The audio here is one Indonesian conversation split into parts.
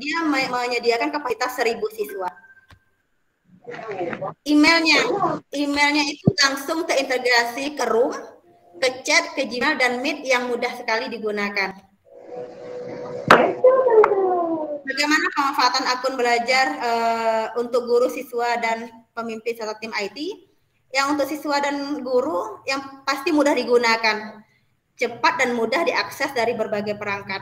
dia menyediakan kapasitas 1.000 siswa. Emailnya itu langsung terintegrasi ke Room, ke chat, ke Gmail, dan Meet yang mudah sekali digunakan. Bagaimana pemanfaatan akun belajar untuk guru, siswa, dan pemimpin serta tim IT? Yang untuk siswa dan guru yang pasti mudah digunakan, cepat dan mudah diakses dari berbagai perangkat,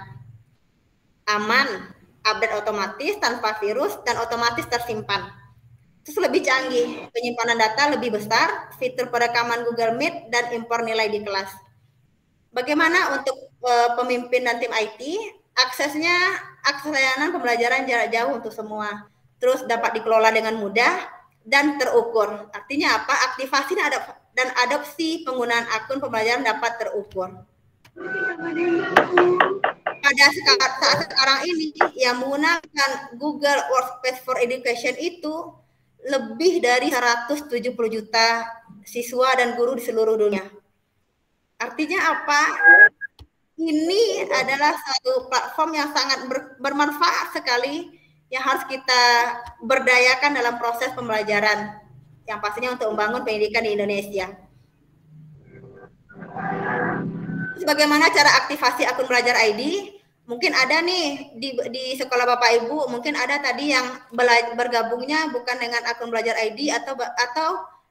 aman, update otomatis tanpa virus, dan otomatis tersimpan. Terus lebih canggih, penyimpanan data lebih besar, fitur perekaman Google Meet, dan impor nilai di kelas. Bagaimana untuk pemimpin dan tim IT? Akses layanan pembelajaran jarak jauh untuk semua. Terus dapat dikelola dengan mudah dan terukur. Artinya apa? Aktivasi dan adopsi penggunaan akun pembelajaran dapat terukur. Pada saat sekarang ini yang menggunakan Google Workspace for Education itu lebih dari 170 juta siswa dan guru di seluruh dunia. Artinya apa? Ini adalah satu platform yang sangat bermanfaat sekali yang harus kita berdayakan dalam proses pembelajaran yang pastinya untuk membangun pendidikan di Indonesia. Terus bagaimana cara aktivasi akun belajar ID? Mungkin ada nih di sekolah Bapak Ibu, mungkin ada tadi yang bergabungnya bukan dengan akun belajar ID atau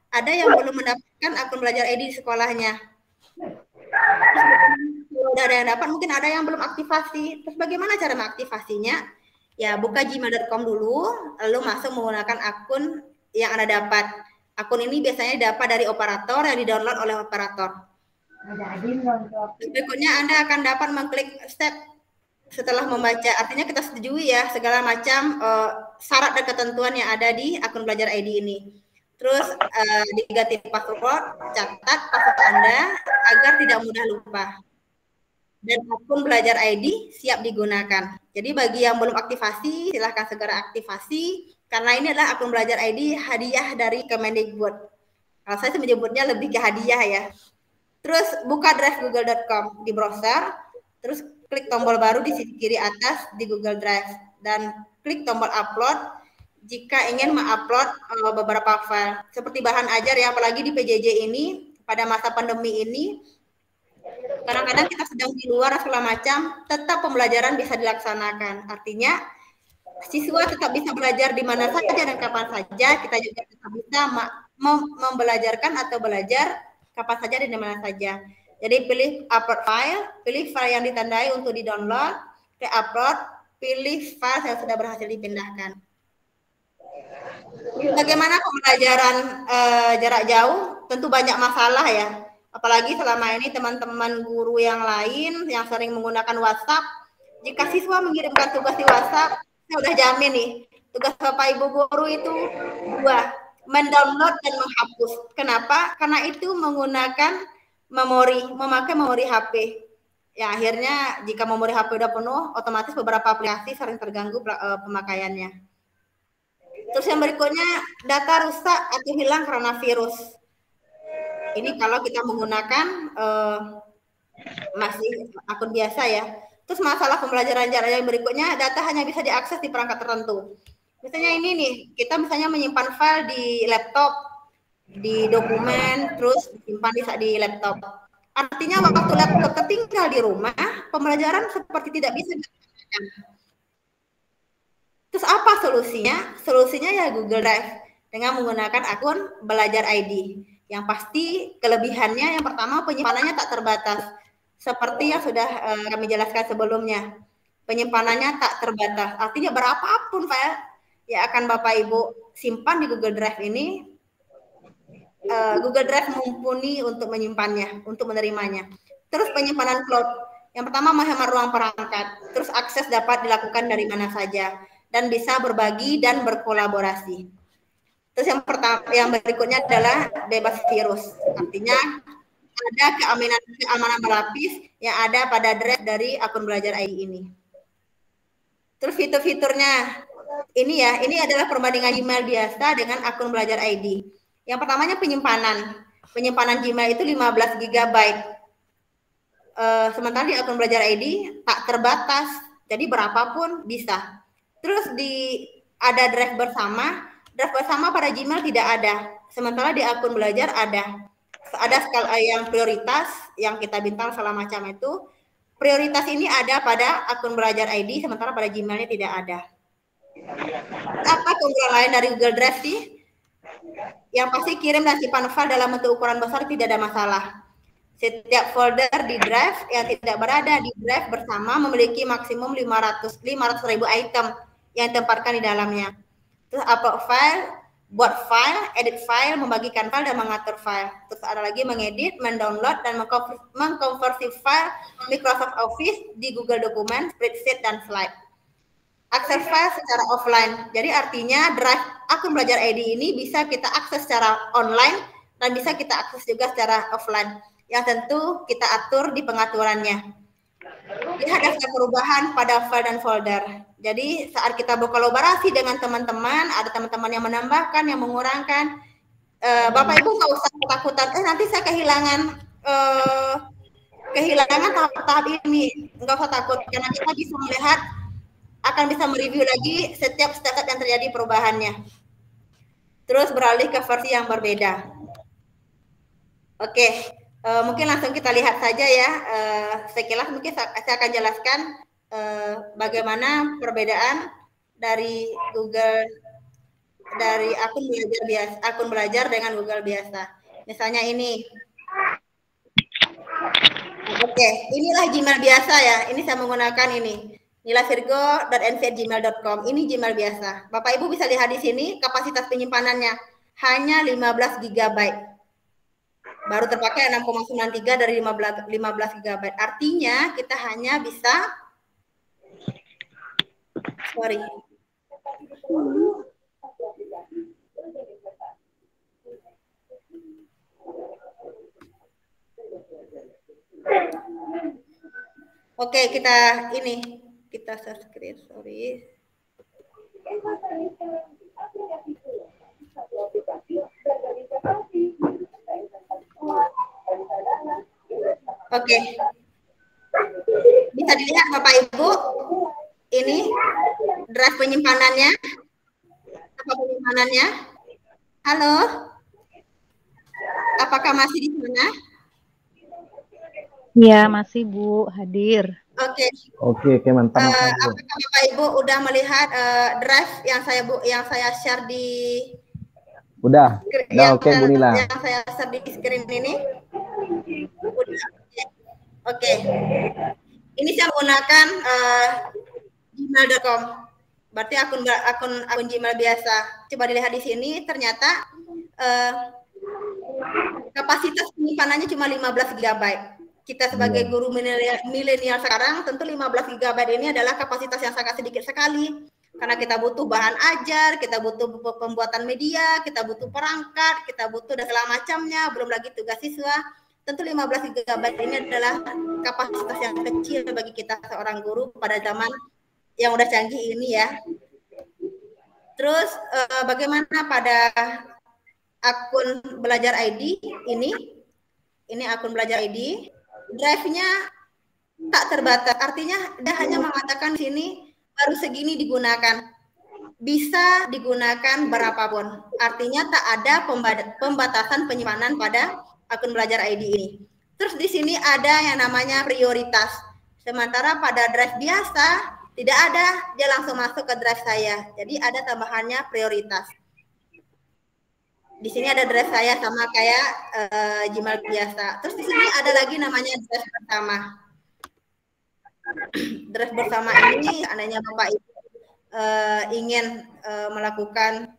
ada yang belum mendapatkan akun belajar ID di sekolahnya. Udah ada yang dapat, mungkin ada yang belum aktivasi. Terus bagaimana cara mengaktifasinya? Ya buka gmail.com dulu, lalu masuk menggunakan akun yang Anda dapat. Akun ini biasanya dapat dari operator yang di-download oleh operator. Berikutnya Anda akan dapat mengklik step setelah membaca, artinya kita setujui ya segala macam syarat dan ketentuan yang ada di akun belajar ID ini. Terus diganti password, catat password Anda agar tidak mudah lupa. Dan akun belajar ID siap digunakan. Jadi bagi yang belum aktivasi, silahkan segera aktivasi karena ini adalah akun belajar ID hadiah dari Kemendikbud. Kalau saya menyebutnya lebih ke hadiah ya. Terus buka drive google.com di browser, terus klik tombol baru di sisi kiri atas di Google Drive dan klik tombol upload jika ingin mengupload beberapa file seperti bahan ajar ya, apalagi di PJJ ini pada masa pandemi ini kadang-kadang kita sedang di luar segala macam, tetap pembelajaran bisa dilaksanakan. Artinya siswa tetap bisa belajar di mana saja dan kapan saja, kita juga tetap bisa membelajarkan atau belajar kapan saja dan di mana saja. Jadi pilih upload file, pilih file yang ditandai untuk di-download, klik upload, pilih file yang sudah berhasil dipindahkan. Bagaimana pembelajaran jarak jauh? Tentu banyak masalah ya. Apalagi selama ini teman-teman guru yang lain yang sering menggunakan WhatsApp, jika siswa mengirimkan tugas di WhatsApp, saya udah jamin nih, tugas Bapak Ibu guru itu dua, mendownload dan menghapus. Kenapa? Karena itu menggunakan memakai memori HP. Ya akhirnya jika memori HP udah penuh, otomatis beberapa aplikasi sering terganggu pemakaiannya. Terus yang berikutnya, data rusak atau hilang karena virus. Ini kalau kita menggunakan masih akun biasa ya. Terus masalah pembelajaran jarak yang berikutnya, data hanya bisa diakses di perangkat tertentu. Misalnya ini nih, kita misalnya menyimpan file di laptop, di dokumen, terus disimpan di laptop. Artinya waktu laptop tertinggal di rumah, pembelajaran seperti tidak bisa dilakukan. Terus apa solusinya? Solusinya ya Google Drive dengan menggunakan akun belajar ID. Yang pasti kelebihannya yang pertama penyimpanannya tak terbatas. Seperti yang sudah kami jelaskan sebelumnya. Penyimpanannya tak terbatas. Artinya berapapun file yang akan Bapak Ibu simpan di Google Drive ini, Google Drive mumpuni untuk menyimpannya, untuk menerimanya. Terus penyimpanan cloud. Yang pertama menghemat ruang perangkat. Terus akses dapat dilakukan dari mana saja dan bisa berbagi dan berkolaborasi. Terus yang berikutnya adalah bebas virus. Artinya ada keamanan berlapis yang ada pada drive dari akun belajar ID ini. Terus fitur-fiturnya ini ya, ini adalah perbandingan Gmail biasa dengan akun belajar ID. Yang pertamanya penyimpanan. Penyimpanan Gmail itu 15 GB. Sementara di akun belajar ID tak terbatas. Jadi berapapun bisa. Terus ada drive bersama. Drive bersama pada Gmail tidak ada. Sementara di akun belajar ada. Ada skala yang prioritas yang kita bintang segala macam itu. Prioritas ini ada pada akun belajar ID, sementara pada Gmailnya tidak ada. Apa keunggulan lain dari Google Drive sih? Yang pasti kirim dan simpan file dalam bentuk ukuran besar tidak ada masalah. Setiap folder di drive yang tidak berada di drive bersama memiliki maksimum 500.000 item yang ditempatkan di dalamnya. Terus upload file, buat file, edit file, membagikan file dan mengatur file. Terus ada lagi mengedit, mendownload dan mengkonversi file Microsoft Office di Google Dokumen, Spreadsheet dan Slide. Akses file secara offline. Jadi artinya drive akun belajar ID ini bisa kita akses secara online dan bisa kita akses juga secara offline. Yang tentu kita atur di pengaturannya. Lihat daftar perubahan pada file dan folder. Jadi saat kita berkolaborasi dengan teman-teman, ada teman-teman yang menambahkan, yang mengurangkan. Bapak Ibu nggak usah ketakutan. Nanti saya kehilangan tahap-tahap ini. Nggak usah takut, karena kita bisa melihat, akan bisa mereview lagi setiap step-step yang terjadi perubahannya. Terus beralih ke versi yang berbeda. Oke. Mungkin langsung kita lihat saja ya, sekilas mungkin saya akan jelaskan bagaimana perbedaan dari Google, dari akun belajar dengan Google biasa. Misalnya ini, oke, inilah Gmail biasa ya. Ini saya menggunakan ini, nilavirgo.nc@gmail.com. Ini Gmail biasa. Bapak Ibu bisa lihat di sini kapasitas penyimpanannya hanya 15 GB. Baru terpakai 6,93 dari 15 GB. Artinya kita hanya bisa, Oke, kita share screen, Oke. Bisa dilihat Bapak Ibu, ini drive penyimpanannya. Apa penyimpanannya? Halo? Apakah masih di sana? Iya, masih Bu, hadir. Oke, mantap. Apakah Bapak Ibu udah melihat drive yang saya share di Udah oke Bu Nila. Yang saya share di screen ini? Oke. Ini saya menggunakan gmail.com. Berarti akun Gmail biasa. Coba dilihat di sini, ternyata kapasitas penyimpanannya cuma 15 GB. Kita sebagai guru milenial sekarang, tentu 15 GB ini adalah kapasitas yang sangat sedikit sekali. Karena kita butuh bahan ajar, kita butuh pembuatan media, kita butuh perangkat, kita butuh dan segala macamnya, belum lagi tugas siswa. Tentu 15 GB ini adalah kapasitas yang kecil bagi kita seorang guru pada zaman yang udah canggih ini ya. Terus bagaimana pada akun belajar ID ini? Ini akun belajar ID. Drive-nya tak terbatas. Artinya dia hanya mengatakan di sini baru segini digunakan. Bisa digunakan berapapun. Artinya tak ada pembatasan penyimpanan pada akun belajar ID ini. Terus di sini ada yang namanya prioritas. Sementara pada drive biasa tidak ada, dia langsung masuk ke drive saya. Jadi ada tambahannya prioritas. Di sini ada drive saya sama kayak Gmail biasa. Terus di sini ada lagi namanya drive bersama. Drive bersama ini seandainya Bapak Ibu ingin melakukan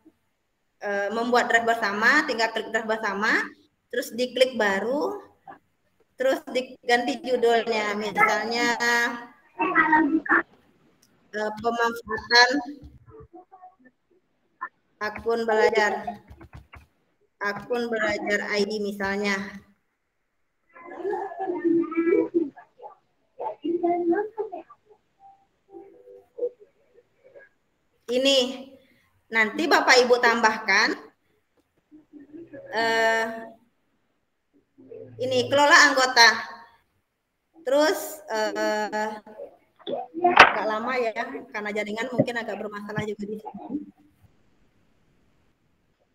membuat drive bersama, tinggal klik drive bersama, terus diklik baru, terus diganti judulnya, misalnya pemanfaatan akun belajar ID misalnya. Ini nanti Bapak Ibu tambahkan ini kelola anggota. Terus agak lama ya, karena jaringan mungkin agak bermasalah juga di sini.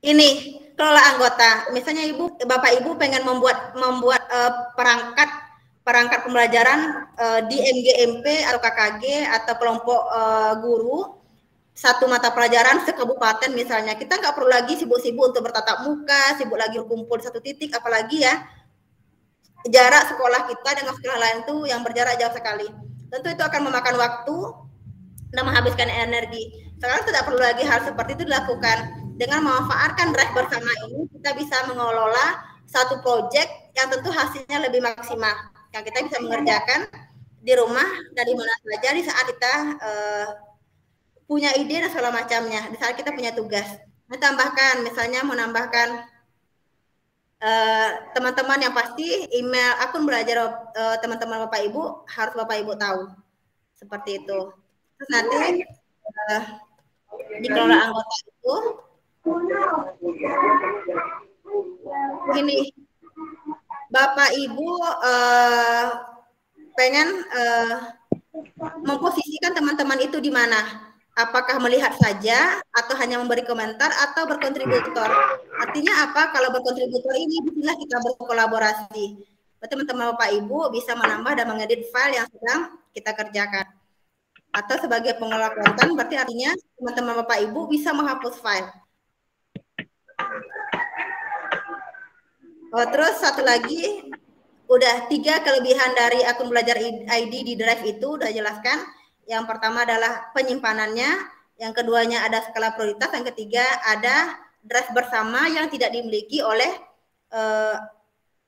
Ini kelola anggota. Misalnya Bapak Ibu pengen membuat perangkat pembelajaran di MGMP atau KKG atau kelompok guru satu mata pelajaran sekabupaten misalnya. Kita nggak perlu lagi sibuk-sibuk untuk bertatap muka, sibuk lagi kumpul di satu titik, apalagi ya jarak sekolah kita dengan sekolah lain tuh yang berjarak jauh sekali. Tentu itu akan memakan waktu dan menghabiskan energi. Sekarang tidak perlu lagi hal seperti itu dilakukan. Dengan memanfaatkan drive bersama ini, kita bisa mengelola satu proyek yang tentu hasilnya lebih maksimal. Yang kita bisa mengerjakan di rumah, dari mana saja, di saat kita punya ide dan segala macamnya, di saat kita punya tugas. Ditambahkan, misalnya menambahkan teman-teman yang pasti email akun belajar teman-teman Bapak Ibu harus Bapak Ibu tahu. Seperti itu. Terus nanti dikelola anggota itu gini, Bapak Ibu pengen memposisikan teman-teman itu di mana? Apakah melihat saja atau hanya memberi komentar atau berkontributor? Artinya apa? Kalau berkontributor ini bismillah kita berkolaborasi. Teman-teman Bapak Ibu bisa menambah dan mengedit file yang sedang kita kerjakan. Atau sebagai pengelola konten berarti artinya teman-teman Bapak Ibu bisa menghapus file. Terus satu lagi, udah 3 kelebihan dari akun belajar ID di Drive itu udah jelaskan. Yang pertama adalah penyimpanannya, yang keduanya ada skala prioritas, yang ketiga ada Drive bersama yang tidak dimiliki oleh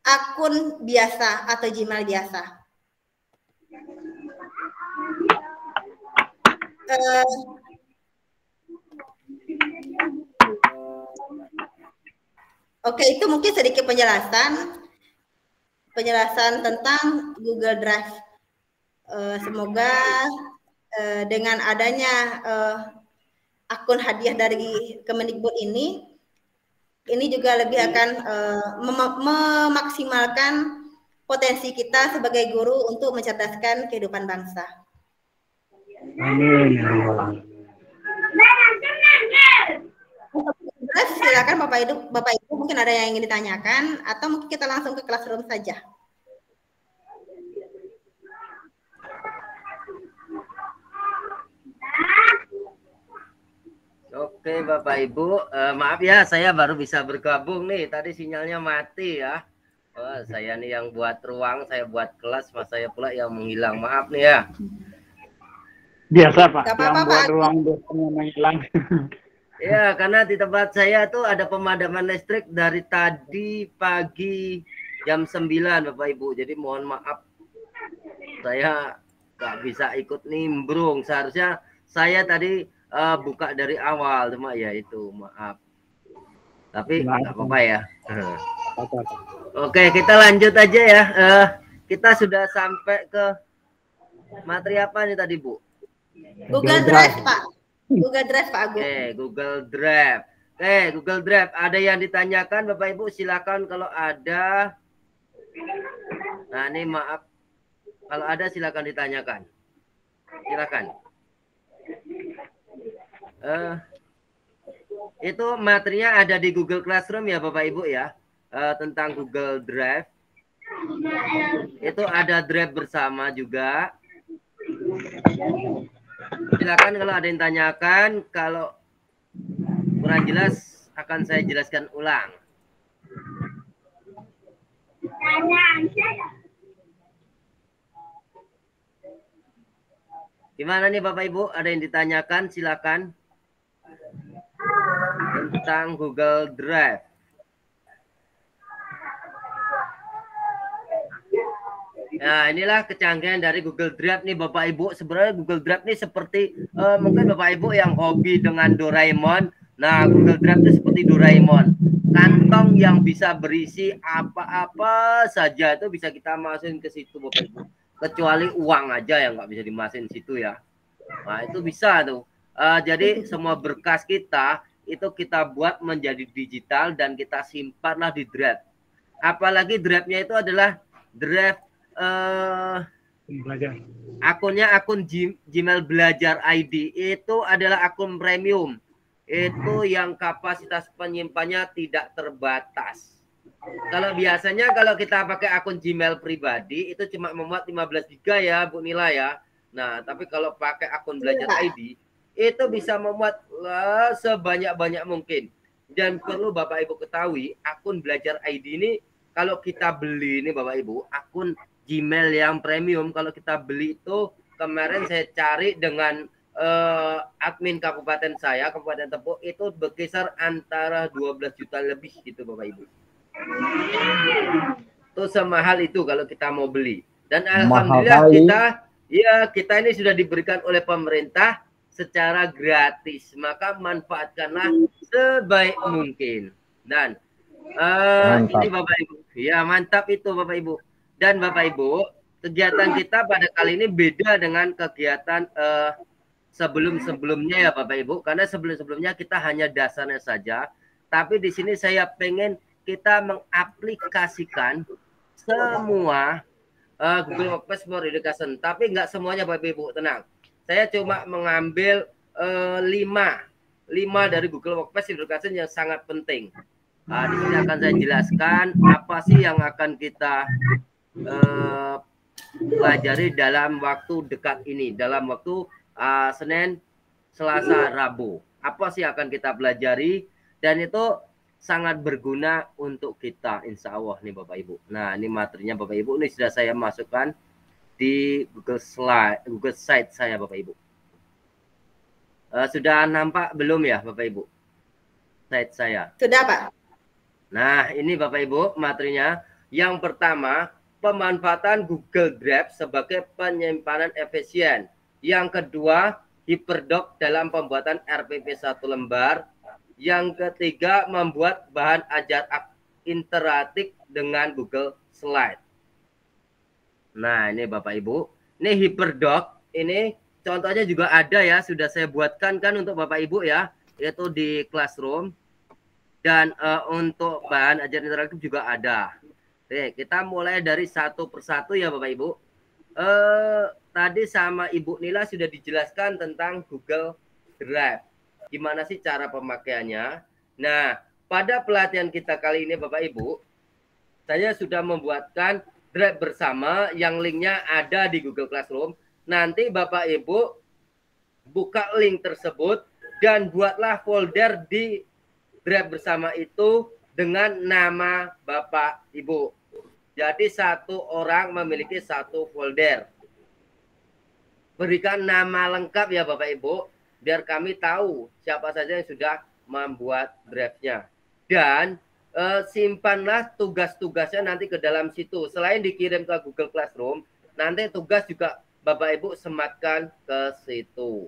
akun biasa atau Gmail biasa. Oke, itu mungkin sedikit penjelasan tentang Google Drive. Semoga dengan adanya akun hadiah dari Kemendikbud ini juga lebih akan memaksimalkan potensi kita sebagai guru untuk mencerdaskan kehidupan bangsa. Amin. Silakan Bapak Ibu mungkin ada yang ingin ditanyakan atau mungkin kita langsung ke classroom saja. Oke Bapak Ibu, maaf ya saya baru bisa bergabung nih. Tadi sinyalnya mati ya. Saya nih yang buat ruang, saya buat kelas, mas saya pula yang menghilang. Maaf nih ya. Biasa Pak, Gak yang apa-apa, buat Pak. ruang biasanya menghilang. Ya, karena di tempat saya tuh ada pemadaman listrik dari tadi pagi jam 9 Bapak Ibu. Jadi mohon maaf saya nggak bisa ikut nimbrung. Seharusnya saya tadi buka dari awal, cuma ya itu maaf. Tapi nggak apa-apa ya. Oke, kita lanjut aja ya. Kita sudah sampai ke materi apa nih tadi Bu? Google Drive Pak. Google Drive Pak Agus. Google Drive. Google Drive. Ada yang ditanyakan Bapak Ibu? Silakan kalau ada. Nah ini maaf. Kalau ada silakan ditanyakan. Silakan. Itu materinya ada di Google Classroom ya Bapak Ibu ya. Tentang Google Drive. Itu ada Drive bersama juga. Silakan kalau ada yang tanyakan, kalau kurang jelas akan saya jelaskan ulang. Gimana nih Bapak Ibu? Ada yang ditanyakan? Silakan. Tentang Google Drive. Nah, inilah kecanggihan dari Google Drive nih Bapak Ibu. Sebenarnya Google Drive nih seperti mungkin Bapak Ibu yang hobi dengan Doraemon. Nah, Google Drive itu seperti Doraemon. Kantong yang bisa berisi apa-apa saja itu bisa kita masukin ke situ Bapak Ibu. Kecuali uang aja yang nggak bisa dimasukin situ ya. Nah, itu bisa tuh. Jadi semua berkas kita itu kita buat menjadi digital dan kita simpanlah di Drive. Apalagi Drive-nya itu adalah Drive Belajar. Akunnya akun Gmail Belajar ID itu adalah akun premium. Itu yang kapasitas penyimpannya tidak terbatas. Kalau biasanya kalau kita pakai akun Gmail pribadi itu cuma memuat 15 GB ya Bu Nila ya. Nah, tapi kalau pakai akun Belajar ID itu bisa memuat sebanyak-banyak mungkin. Dan perlu Bapak Ibu ketahui, akun Belajar ID ini kalau kita beli ini Bapak Ibu, akun Gmail yang premium kalau kita beli itu kemarin saya cari dengan admin kabupaten saya, Kabupaten Tepok, itu berkisar antara 12 juta lebih gitu Bapak Ibu. Itu semahal itu kalau kita mau beli. Dan alhamdulillah kita ini sudah diberikan oleh pemerintah secara gratis. Maka manfaatkanlah sebaik mungkin. Dan ini Bapak Ibu. Ya, mantap itu Bapak Ibu. Dan Bapak Ibu, kegiatan kita pada kali ini beda dengan kegiatan sebelum-sebelumnya ya Bapak Ibu. Karena sebelum-sebelumnya kita hanya dasarnya saja. Tapi di sini saya pengen kita mengaplikasikan semua Google Workspace for Education. Tapi nggak semuanya Bapak Ibu, tenang. Saya cuma mengambil 5 dari Google Workspace Education yang sangat penting. Di sini akan saya jelaskan apa sih yang akan kita pelajari dalam waktu dekat ini, dalam waktu Senin, Selasa, Rabu. Apa sih akan kita pelajari, dan itu sangat berguna untuk kita insya Allah nih Bapak Ibu. Nah, ini materinya Bapak Ibu, ini sudah saya masukkan di Google Site saya Bapak Ibu. Sudah nampak belum ya Bapak Ibu site saya? Sudah Pak. Nah, ini Bapak Ibu materinya. Yang pertama, pemanfaatan Google Drive sebagai penyimpanan efisien. Yang kedua, HyperDoc dalam pembuatan RPP 1 lembar. Yang ketiga, membuat bahan ajar interaktif dengan Google Slide. Nah, ini Bapak Ibu. Ini HyperDoc. Ini contohnya juga ada ya. Sudah saya buatkan kan untuk Bapak Ibu ya. Yaitu di Classroom. Dan untuk bahan ajar interaktif juga ada. Oke, kita mulai dari satu persatu ya Bapak Ibu. Tadi sama Ibu Nila sudah dijelaskan tentang Google Drive. Gimana sih cara pemakaiannya? Nah, pada pelatihan kita kali ini Bapak Ibu, saya sudah membuatkan Drive bersama yang linknya ada di Google Classroom. Nanti Bapak Ibu buka link tersebut dan buatlah folder di Drive bersama itu dengan nama Bapak Ibu. Jadi satu orang memiliki satu folder. Berikan nama lengkap ya Bapak Ibu, biar kami tahu siapa saja yang sudah membuat drive-nya. Dan simpanlah tugas-tugasnya nanti ke dalam situ. Selain dikirim ke Google Classroom, nanti tugas juga Bapak Ibu sematkan ke situ.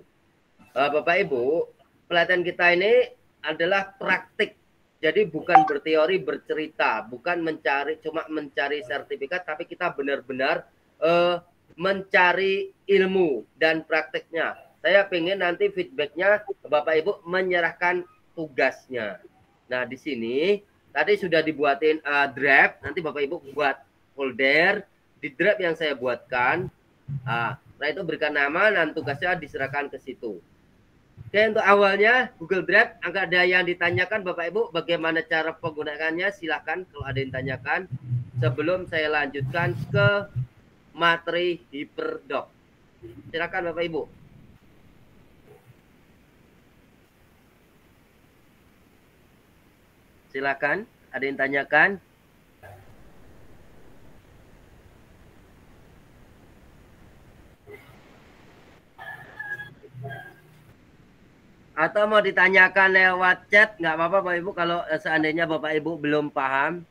Bapak Ibu, pelatihan kita ini adalah praktik. Jadi bukan berteori bercerita, bukan cuma mencari sertifikat, tapi kita benar-benar mencari ilmu dan prakteknya. Saya pengen nanti feedbacknya Bapak Ibu menyerahkan tugasnya. Nah di sini tadi sudah dibuatin draft, nanti Bapak Ibu buat folder di draft yang saya buatkan. Nah itu berikan nama dan tugasnya diserahkan ke situ. Oke, untuk awalnya Google Drive, agak ada yang ditanyakan Bapak Ibu bagaimana cara penggunaannya, silahkan kalau ada yang ditanyakan sebelum saya lanjutkan ke materi HyperDoc. Silakan Bapak Ibu. Silakan, ada yang tanyakan? Atau mau ditanyakan lewat chat, nggak apa-apa Bapak Ibu kalau seandainya Bapak Ibu belum paham.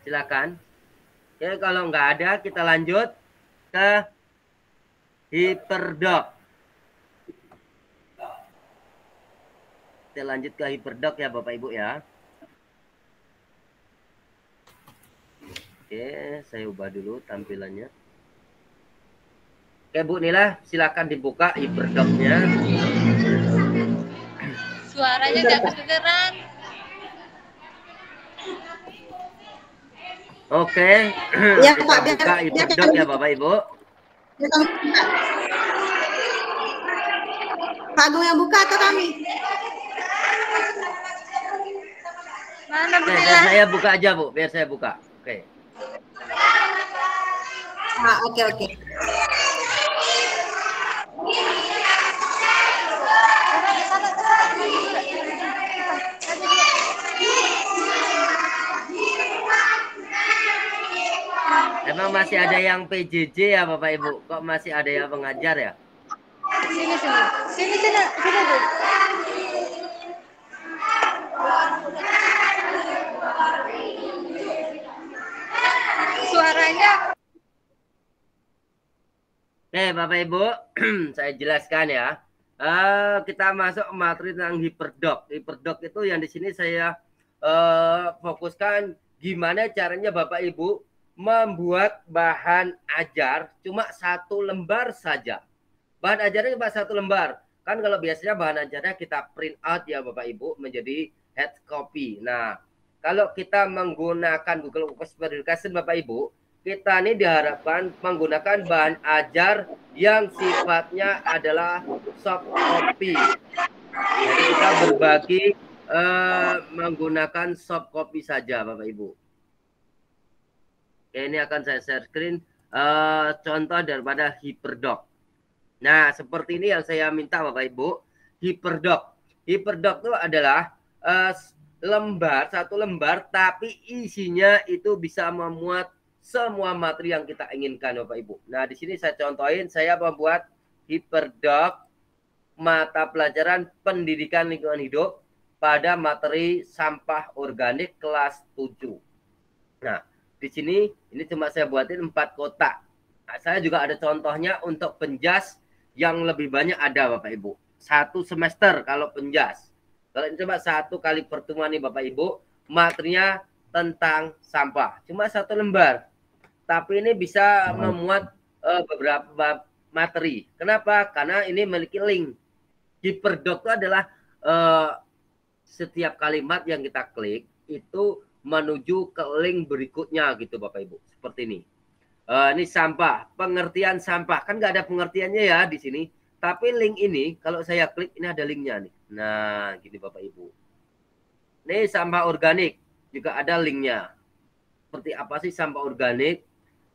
Silakan. Oke, kalau nggak ada kita lanjut ke HyperDoc. Kita lanjut ke HyperDoc ya Bapak Ibu ya. Oke, saya ubah dulu tampilannya. Oke Bu Nila, silakan dibuka HyperDoc-nya. Suaranya nggak kedengeran. Oke. Ya, Kita Pak, buka Hyperdoc ya Bapak Ibu. Pak Agung yang buka atau kami? Mana Biar saya buka aja Bu, biar saya buka. Oke. Oke. Emang masih ada yang PJJ ya Bapak Ibu? Kok masih ada yang mengajar ya? Sini Bu. Suaranya. Bapak Ibu, saya jelaskan ya. Kita masuk materi tentang Hyperdoc. Hyperdoc itu yang di sini saya fokuskan gimana caranya Bapak Ibu membuat bahan ajar cuma 1 lembar saja. Bahan ajarnya cuma 1 lembar. Kan kalau biasanya bahan ajarnya kita print out ya Bapak Ibu menjadi hard copy. Nah, kalau kita menggunakan Google Workspace Verification Bapak Ibu, kita ini diharapkan menggunakan bahan ajar yang sifatnya adalah soft copy. Jadi kita berbagi menggunakan soft copy saja Bapak Ibu. Oke, ini akan saya share screen contoh daripada Hyperdoc. Nah, seperti ini yang saya minta Bapak Ibu. Hyperdoc. Hyperdoc itu adalah 1 lembar tapi isinya itu bisa memuat semua materi yang kita inginkan Bapak Ibu. Nah, di sini saya contohin, saya membuat Hyperdoc mata pelajaran pendidikan lingkungan hidup pada materi sampah organik kelas 7. Nah, di sini ini cuma saya buatin 4 kotak. Nah, saya juga ada contohnya untuk penjas yang lebih banyak ada Bapak Ibu. 1 semester kalau penjas. Kalau ini coba 1 kali pertemuan nih Bapak Ibu, materinya tentang sampah. Cuma 1 lembar. Tapi ini bisa memuat beberapa materi. Kenapa? Karena ini memiliki link. Hyperdoc itu adalah setiap kalimat yang kita klik itu menuju ke link berikutnya gitu Bapak Ibu. Seperti ini. Ini sampah, pengertian sampah. Kan nggak ada pengertiannya ya di sini. Tapi link ini kalau saya klik ini ada linknya nih. Nah, gini Bapak Ibu. Ini sampah organik juga ada linknya. Seperti apa sih sampah organik?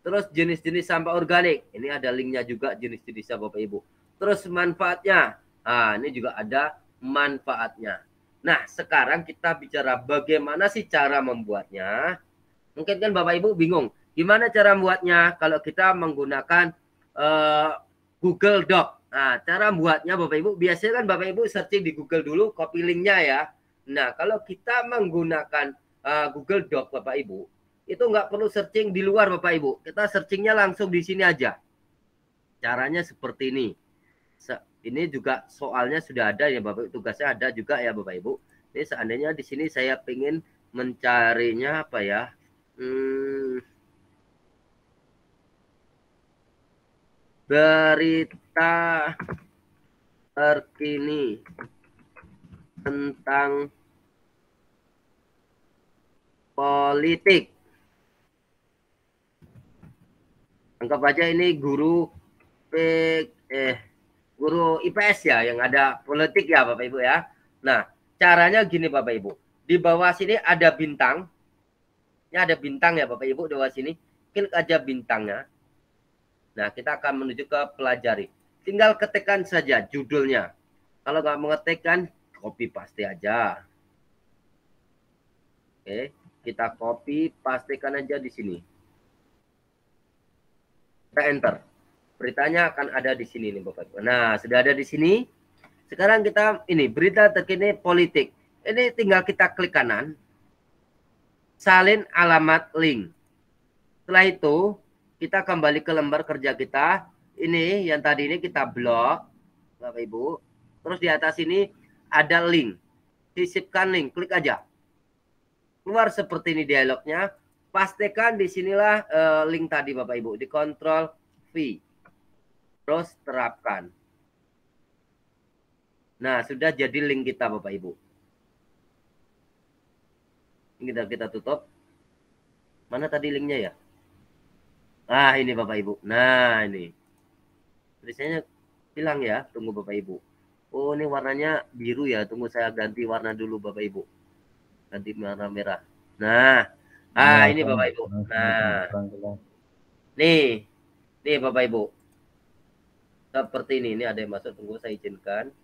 Terus jenis-jenis sampah organik. Ini ada linknya juga jenis-jenisnya Bapak Ibu. Terus manfaatnya. Nah, ini juga ada manfaatnya. Nah, sekarang kita bicara bagaimana sih cara membuatnya. Mungkin kan Bapak Ibu bingung. Gimana cara membuatnya kalau kita menggunakan Google Doc. Nah, cara membuatnya Bapak Ibu, biasanya kan Bapak Ibu searching di Google dulu, copy linknya ya. Nah, kalau kita menggunakan Google Doc Bapak Ibu, itu nggak perlu searching di luar Bapak Ibu. Kita searchingnya langsung di sini aja. Caranya seperti ini. Ini juga soalnya sudah ada ya Bapak Ibu, tugasnya ada juga ya Bapak Ibu. Ini seandainya di sini saya ingin mencarinya apa ya? Berita terkini tentang politik. Anggap aja ini guru guru IPS ya yang ada politik ya Bapak Ibu ya. Nah, caranya gini Bapak Ibu. Di bawah sini ada bintang. Ini ada bintang ya Bapak Ibu di bawah sini. Klik aja bintangnya. Nah, kita akan menuju ke pelajari. Tinggal ketikkan saja judulnya. Kalau nggak mengetikkan, copy paste aja. Oke, kita copy, pastikan aja di sini. Kita enter. Beritanya akan ada di sini nih Bapak Ibu. Nah, sudah ada di sini. Sekarang kita ini berita terkini politik. Ini tinggal kita klik kanan. Salin alamat link. Setelah itu, kita kembali ke lembar kerja kita. Ini yang tadi ini kita blok, Bapak Ibu. Terus di atas ini ada link. Sisipkan link, klik aja. Keluar seperti ini dialognya. Pastikan di sinilah link tadi Bapak Ibu. Di Ctrl V. Terus terapkan. Nah, sudah jadi link kita Bapak Ibu. Ini kita tutup. Mana tadi linknya ya? Ah, ini Bapak Ibu. Nah, ini. Tulisannya hilang ya. Tunggu Bapak Ibu. Oh, ini warnanya biru ya. Tunggu saya ganti warna dulu Bapak Ibu. Ganti warna merah. Nah. Ah, ini Bapak Ibu. Nah. Nih. Nih Bapak Ibu. Seperti ini. Ini ada yang masuk. Tunggu saya izinkan.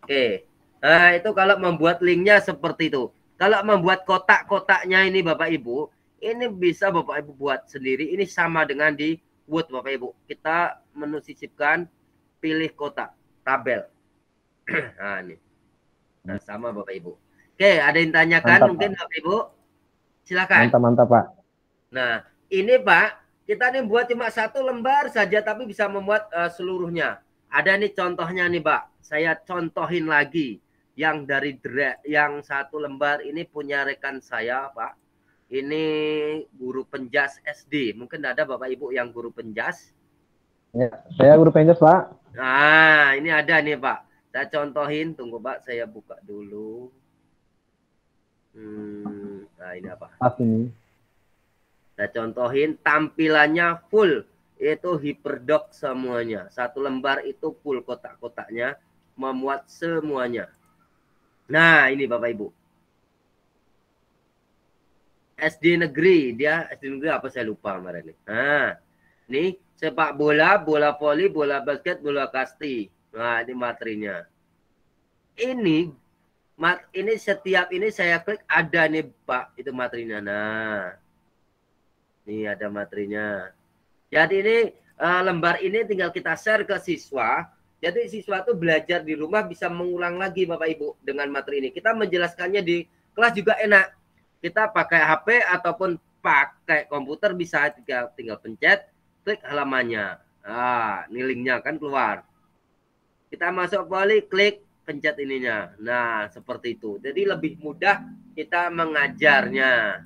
Oke. Nah, itu kalau membuat linknya seperti itu. Kalau membuat kotak-kotaknya ini Bapak Ibu, ini bisa Bapak Ibu buat sendiri. Ini sama dengan di Word Bapak Ibu. Kita menyisipkan, pilih kotak, tabel. Nah, ini. Nah, sama Bapak Ibu. Oke, ada yang tanyakan mantap, mungkin Bapak Ibu? Silakan. Mantap, Pak. Nah, ini Pak, kita nih buat cuma 1 lembar saja, tapi bisa memuat seluruhnya. Ada nih contohnya nih Pak. Saya contohin lagi. Yang dari yang 1 lembar ini punya rekan saya Pak. Ini guru penjas SD. Mungkin ada Bapak Ibu yang guru penjas? Ya, saya guru penjas Pak. Nah, ini ada nih Pak. Saya contohin. Tunggu Pak, saya buka dulu. Nah, ini apa? Pas ini. Saya contohin tampilannya full. Itu hyperdoc semuanya. 1 lembar itu full kotak-kotaknya. Memuat semuanya. Nah, ini Bapak Ibu. SD negeri. Dia SD negeri apa saya lupa kemarin. Nah, ini sepak bola, bola voli, bola basket, bola kasti. Nah, ini materinya. Ini setiap ini saya klik ada nih Pak. Itu materinya. Nah, ini ada materinya. Jadi ini lembar ini tinggal kita share ke siswa. Jadi siswa itu belajar di rumah bisa mengulang lagi Bapak Ibu dengan materi ini. Kita menjelaskannya di kelas juga enak. Kita pakai HP ataupun pakai komputer bisa tinggal pencet, klik halamannya. Ah, ini linknya kan keluar. Kita masuk voli, klik, pencet ininya. Nah, seperti itu. Jadi lebih mudah kita mengajarnya.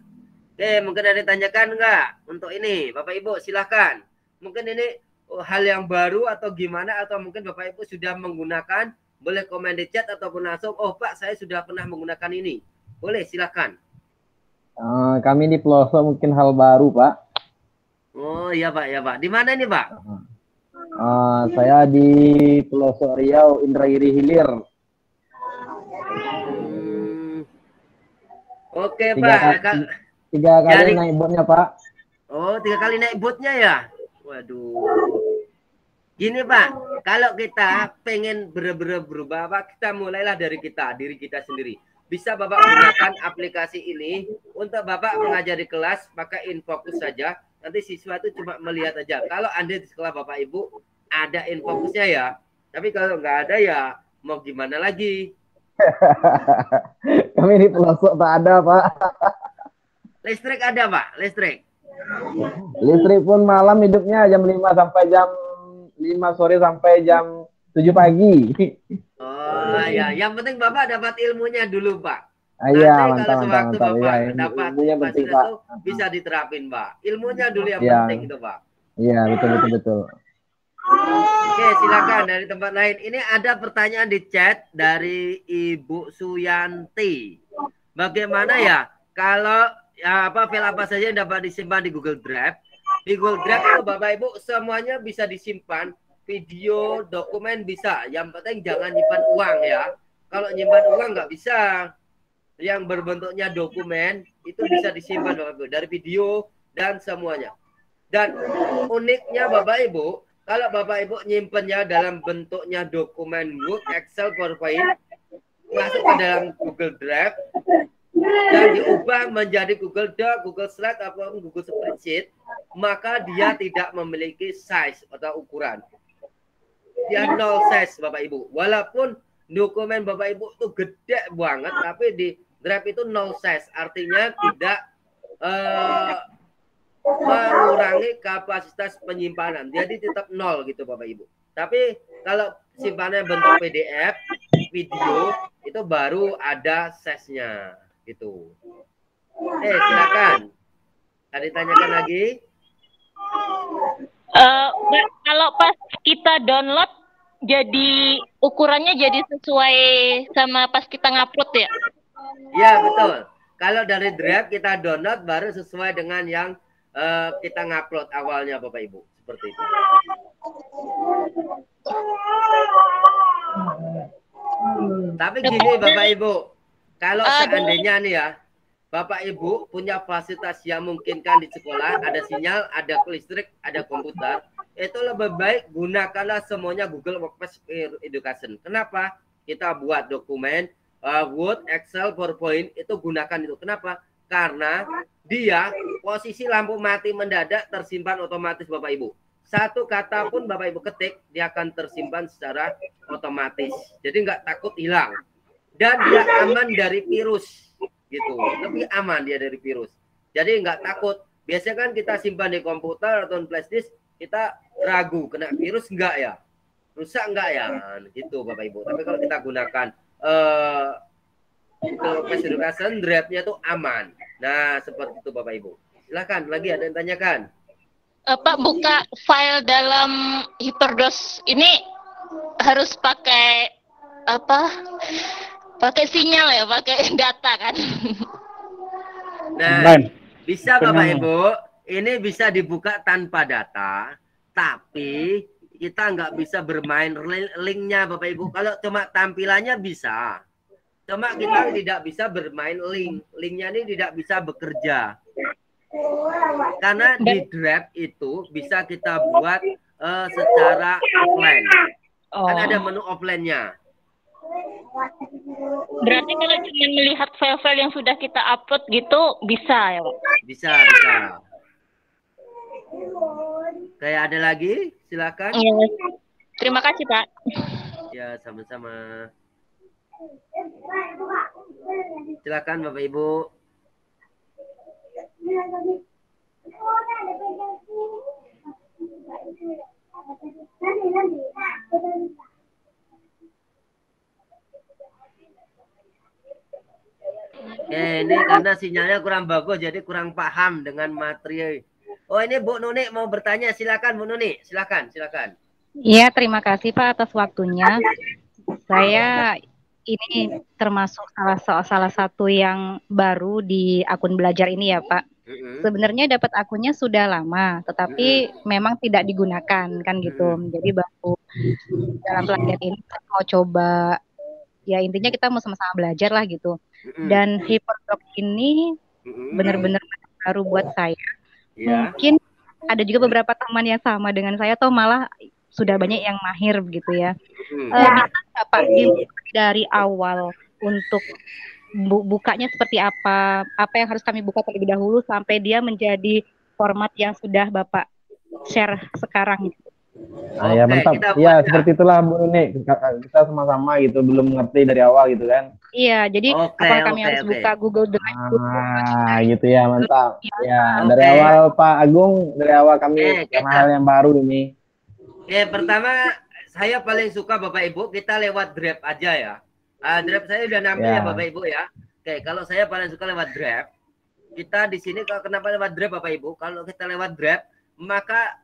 Oke, mungkin ada yang tanyakan enggak untuk ini? Bapak Ibu silahkan. Mungkin ini hal yang baru atau gimana, atau mungkin Bapak Ibu sudah menggunakan, boleh komen di chat ataupun langsung, oh Pak saya sudah pernah menggunakan ini. Boleh silakan. Kami di pelosok mungkin hal baru Pak. Oh iya Pak, ya Pak. Di mana ini Pak? Saya di pelosok Riau, Indragiri Hilir. Oke Pak. 3 kali naik botnya Pak. Oh 3 kali naik botnya ya? Waduh. Gini Pak, kalau kita pengen bener-bener berubah Pak, kita mulailah dari diri kita sendiri. Bisa Bapak gunakan aplikasi ini untuk Bapak mengajar di kelas, pakai InFocus saja. Nanti siswa itu cuma melihat aja. Kalau Anda di sekolah Bapak Ibu ada InFocusnya ya. Tapi kalau nggak ada ya mau gimana lagi? Kami di pelosok tak ada Pak. Listrik ada Pak, listrik. Listrik pun malam hidupnya jam 5 sampai jam 5 sore sampai jam 7 pagi. Oh ya, yang penting Bapak dapat ilmunya dulu Pak. Iya, Nanti kalau sewaktu Bapak ya, dapat penting, Pak. Itu bisa diterapin Pak. Ilmunya dulu yang penting itu Pak. Iya, betul. Oke, silakan dari tempat lain. Ini ada pertanyaan di chat dari Ibu Suyanti. Bagaimana ya kalau file apa saja yang dapat disimpan di Google Drive? Di Google Drive itu Bapak Ibu semuanya bisa disimpan, video, dokumen bisa. Yang penting jangan nyimpan uang ya. Kalau nyimpan uang nggak bisa. Yang berbentuknya dokumen itu bisa disimpan Bapak Ibu dari video dan semuanya. Dan uniknya Bapak Ibu, kalau Bapak Ibu nyimpannya dalam bentuknya dokumen Word, Excel, PowerPoint, masuk ke dalam Google Drive dan diubah menjadi Google Doc, Google Slide atau Google Spreadsheet, maka dia tidak memiliki size atau ukuran. Dia nol size Bapak Ibu. Walaupun dokumen Bapak Ibu itu gede banget, tapi di Drive itu nol size, artinya tidak mengurangi kapasitas penyimpanan. Jadi tetap nol gitu Bapak Ibu. Tapi kalau simpannya bentuk PDF, video, itu baru ada size-nya gitu. Silakan. Ada ditanyakan lagi? Kalau pas kita download, jadi ukurannya jadi sesuai sama pas kita ngupload ya? Ya betul. Kalau dari Drive kita download baru sesuai dengan yang kita ngupload awalnya Bapak Ibu. Seperti itu. Tapi gini Bapak Ibu, kalau seandainya nih ya, Bapak Ibu punya fasilitas yang memungkinkan di sekolah, ada sinyal, ada listrik, ada komputer, itu lebih baik gunakanlah semuanya Google Workspace Education. Kenapa? Kita buat dokumen, Word, Excel, PowerPoint, itu gunakan itu. Kenapa? Karena dia posisi lampu mati mendadak tersimpan otomatis Bapak Ibu. Satu kata pun Bapak Ibu ketik, dia akan tersimpan secara otomatis. Jadi nggak takut hilang. Dan dia aman dari virus. Gitu, lebih aman dia dari virus. Jadi nggak takut. Biasanya kan kita simpan di komputer atau flash disk, kita ragu kena virus enggak ya, rusak enggak ya, gitu Bapak Ibu. Tapi kalau kita gunakan Workspace Education, drive-nya tuh aman. Nah seperti itu Bapak Ibu. Silakan, lagi ada yang tanyakan? Pak, buka file dalam HyperDOS ini harus pakai apa? Pakai sinyal ya, pakai data kan? Nah, bisa Bapak Ibu, ini bisa dibuka tanpa data, tapi kita nggak bisa bermain linknya Bapak Ibu. Kalau cuma tampilannya bisa, cuma kita tidak bisa bermain link. Linknya ini tidak bisa bekerja. Karena di Drive itu bisa kita buat secara offline. Kan ada menu offline-nya. Berarti kalau cuma melihat file-file yang sudah kita upload gitu bisa ya Pak? Bisa, bisa. Kayak ada lagi? Silakan. Iya. Terima kasih Pak. Ya, sama-sama. Silakan Bapak Ibu. Ini karena sinyalnya kurang bagus, jadi kurang paham dengan materi. Oh, ini Bu Nuni mau bertanya, silakan Bu Nuni, silakan, silakan. Iya, terima kasih Pak atas waktunya. Saya ini termasuk salah satu yang baru di akun belajar ini ya Pak. Sebenarnya dapat akunnya sudah lama, tetapi memang tidak digunakan kan gitu. Jadi baru dalam pelatihan ini mau coba, ya intinya kita mau sama-sama belajar lah gitu. Dan HyperDoc ini benar-benar baru buat saya. Mungkin ada juga beberapa teman yang sama dengan saya atau malah sudah banyak yang mahir begitu ya. Bisa nggak Pak dari awal untuk bukanya seperti apa yang harus kami buka terlebih dahulu sampai dia menjadi format yang sudah Bapak share sekarang. Ya mantap. Ya seperti itulah Bu Nuni. Kita sama-sama gitu belum ngerti dari awal gitu kan. Iya, jadi apakah kami harus buka Google Drive? Gitu ya, mantap. Ya, dari awal Pak Agung, dari awal kami hal yang baru ini. Pertama saya paling suka Bapak Ibu kita lewat Drive aja ya. Drive saya udah nampil ya Bapak Ibu ya. Oke, kalau saya paling suka lewat Drive. Kita di sini kenapa lewat Drive Bapak Ibu? Kalau kita lewat Drive, maka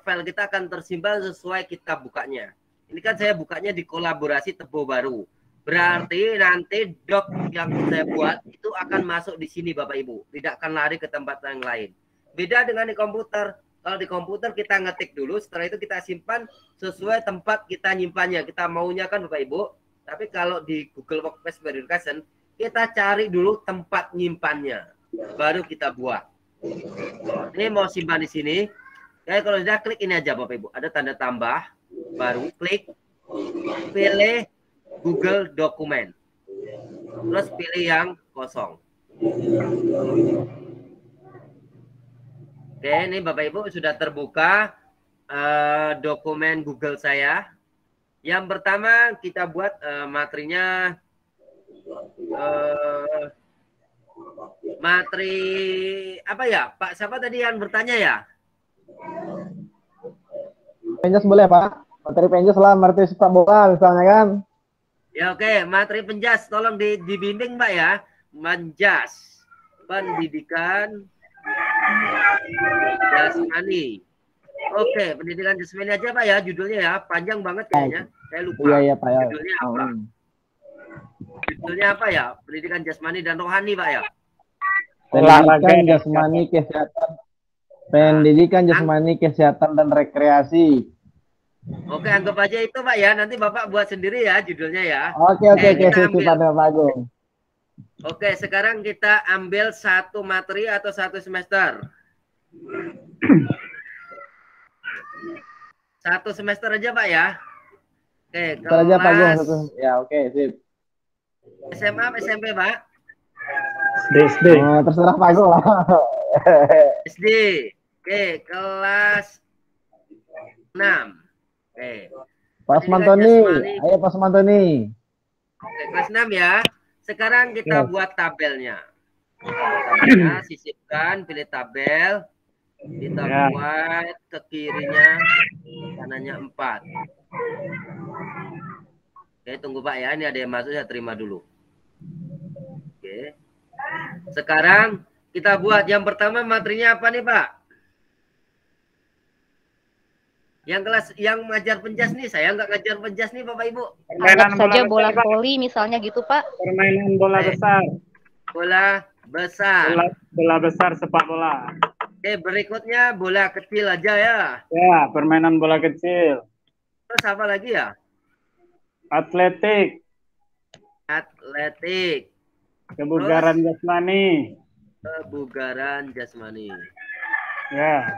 file kita akan tersimpan sesuai kita bukanya. Ini kan saya bukanya di kolaborasi Tebo Baru. Berarti nanti doc yang saya buat itu akan masuk di sini Bapak Ibu. Tidak akan lari ke tempat yang lain. Beda dengan di komputer. Kalau di komputer kita ngetik dulu, setelah itu kita simpan sesuai tempat kita nyimpannya. Kita maunya kan Bapak Ibu. Tapi kalau di Google Workspace Education, kita cari dulu tempat nyimpannya. Baru kita buat. Ini mau simpan di sini. Kayak kalau sudah klik ini aja Bapak Ibu. Ada tanda tambah. Baru klik. Pilih Google Dokumen. Terus pilih yang kosong. Oke, ini Bapak Ibu sudah terbuka dokumen Google saya. Yang pertama kita buat materinya materi apa ya? Pak siapa tadi yang bertanya ya? Penjas boleh Pak? Materi penjas lah, materi sepak bola misalnya kan? Ya oke, materi penjas tolong dibimbing Mbak ya. Menjas pendidikan jasmani. Oke, pendidikan jasmani aja Pak ya judulnya ya. Panjang banget kayaknya. Saya lupa. Iya Pak ya. Judulnya apa? Judulnya apa ya? Pendidikan jasmani dan rohani Pak ya. pendidikan jasmani kesehatan, pendidikan jasmani kesehatan dan rekreasi. Oke, anggap aja itu Pak ya. Nanti Bapak buat sendiri ya judulnya ya. Oke, sip Pak Agung. Oke, sekarang kita ambil satu materi atau satu semester. Satu semester aja Pak ya. Oke, kelas ya, oke, sip. SMA apa SMP Pak? SD. Terserah Pak Agung lah. SD. Oke, kelas 6. Oke. Pak Mantoni, ayo Pak Mantoni. Oke, kelas 6 ya. Sekarang kita buat tabelnya. Tabelnya sisipkan, pilih tabel. Kita buat ke kirinya, kanannya 4. Oke, tunggu Pak ya. Ini ada yang masuk, saya terima dulu. Oke. Sekarang kita buat yang pertama materinya apa nih Pak? Yang kelas yang ngajar penjas nih, saya nggak ngajar penjas nih Bapak Ibu. Anggap saja bola voli misalnya gitu Pak. Permainan bola besar. Bola besar. Bola besar sepak bola. Oke, berikutnya bola kecil aja ya. Ya, permainan bola kecil. Terus apa lagi ya? Atletik. Atletik. Kebugaran jasmani. Kebugaran jasmani. Ya.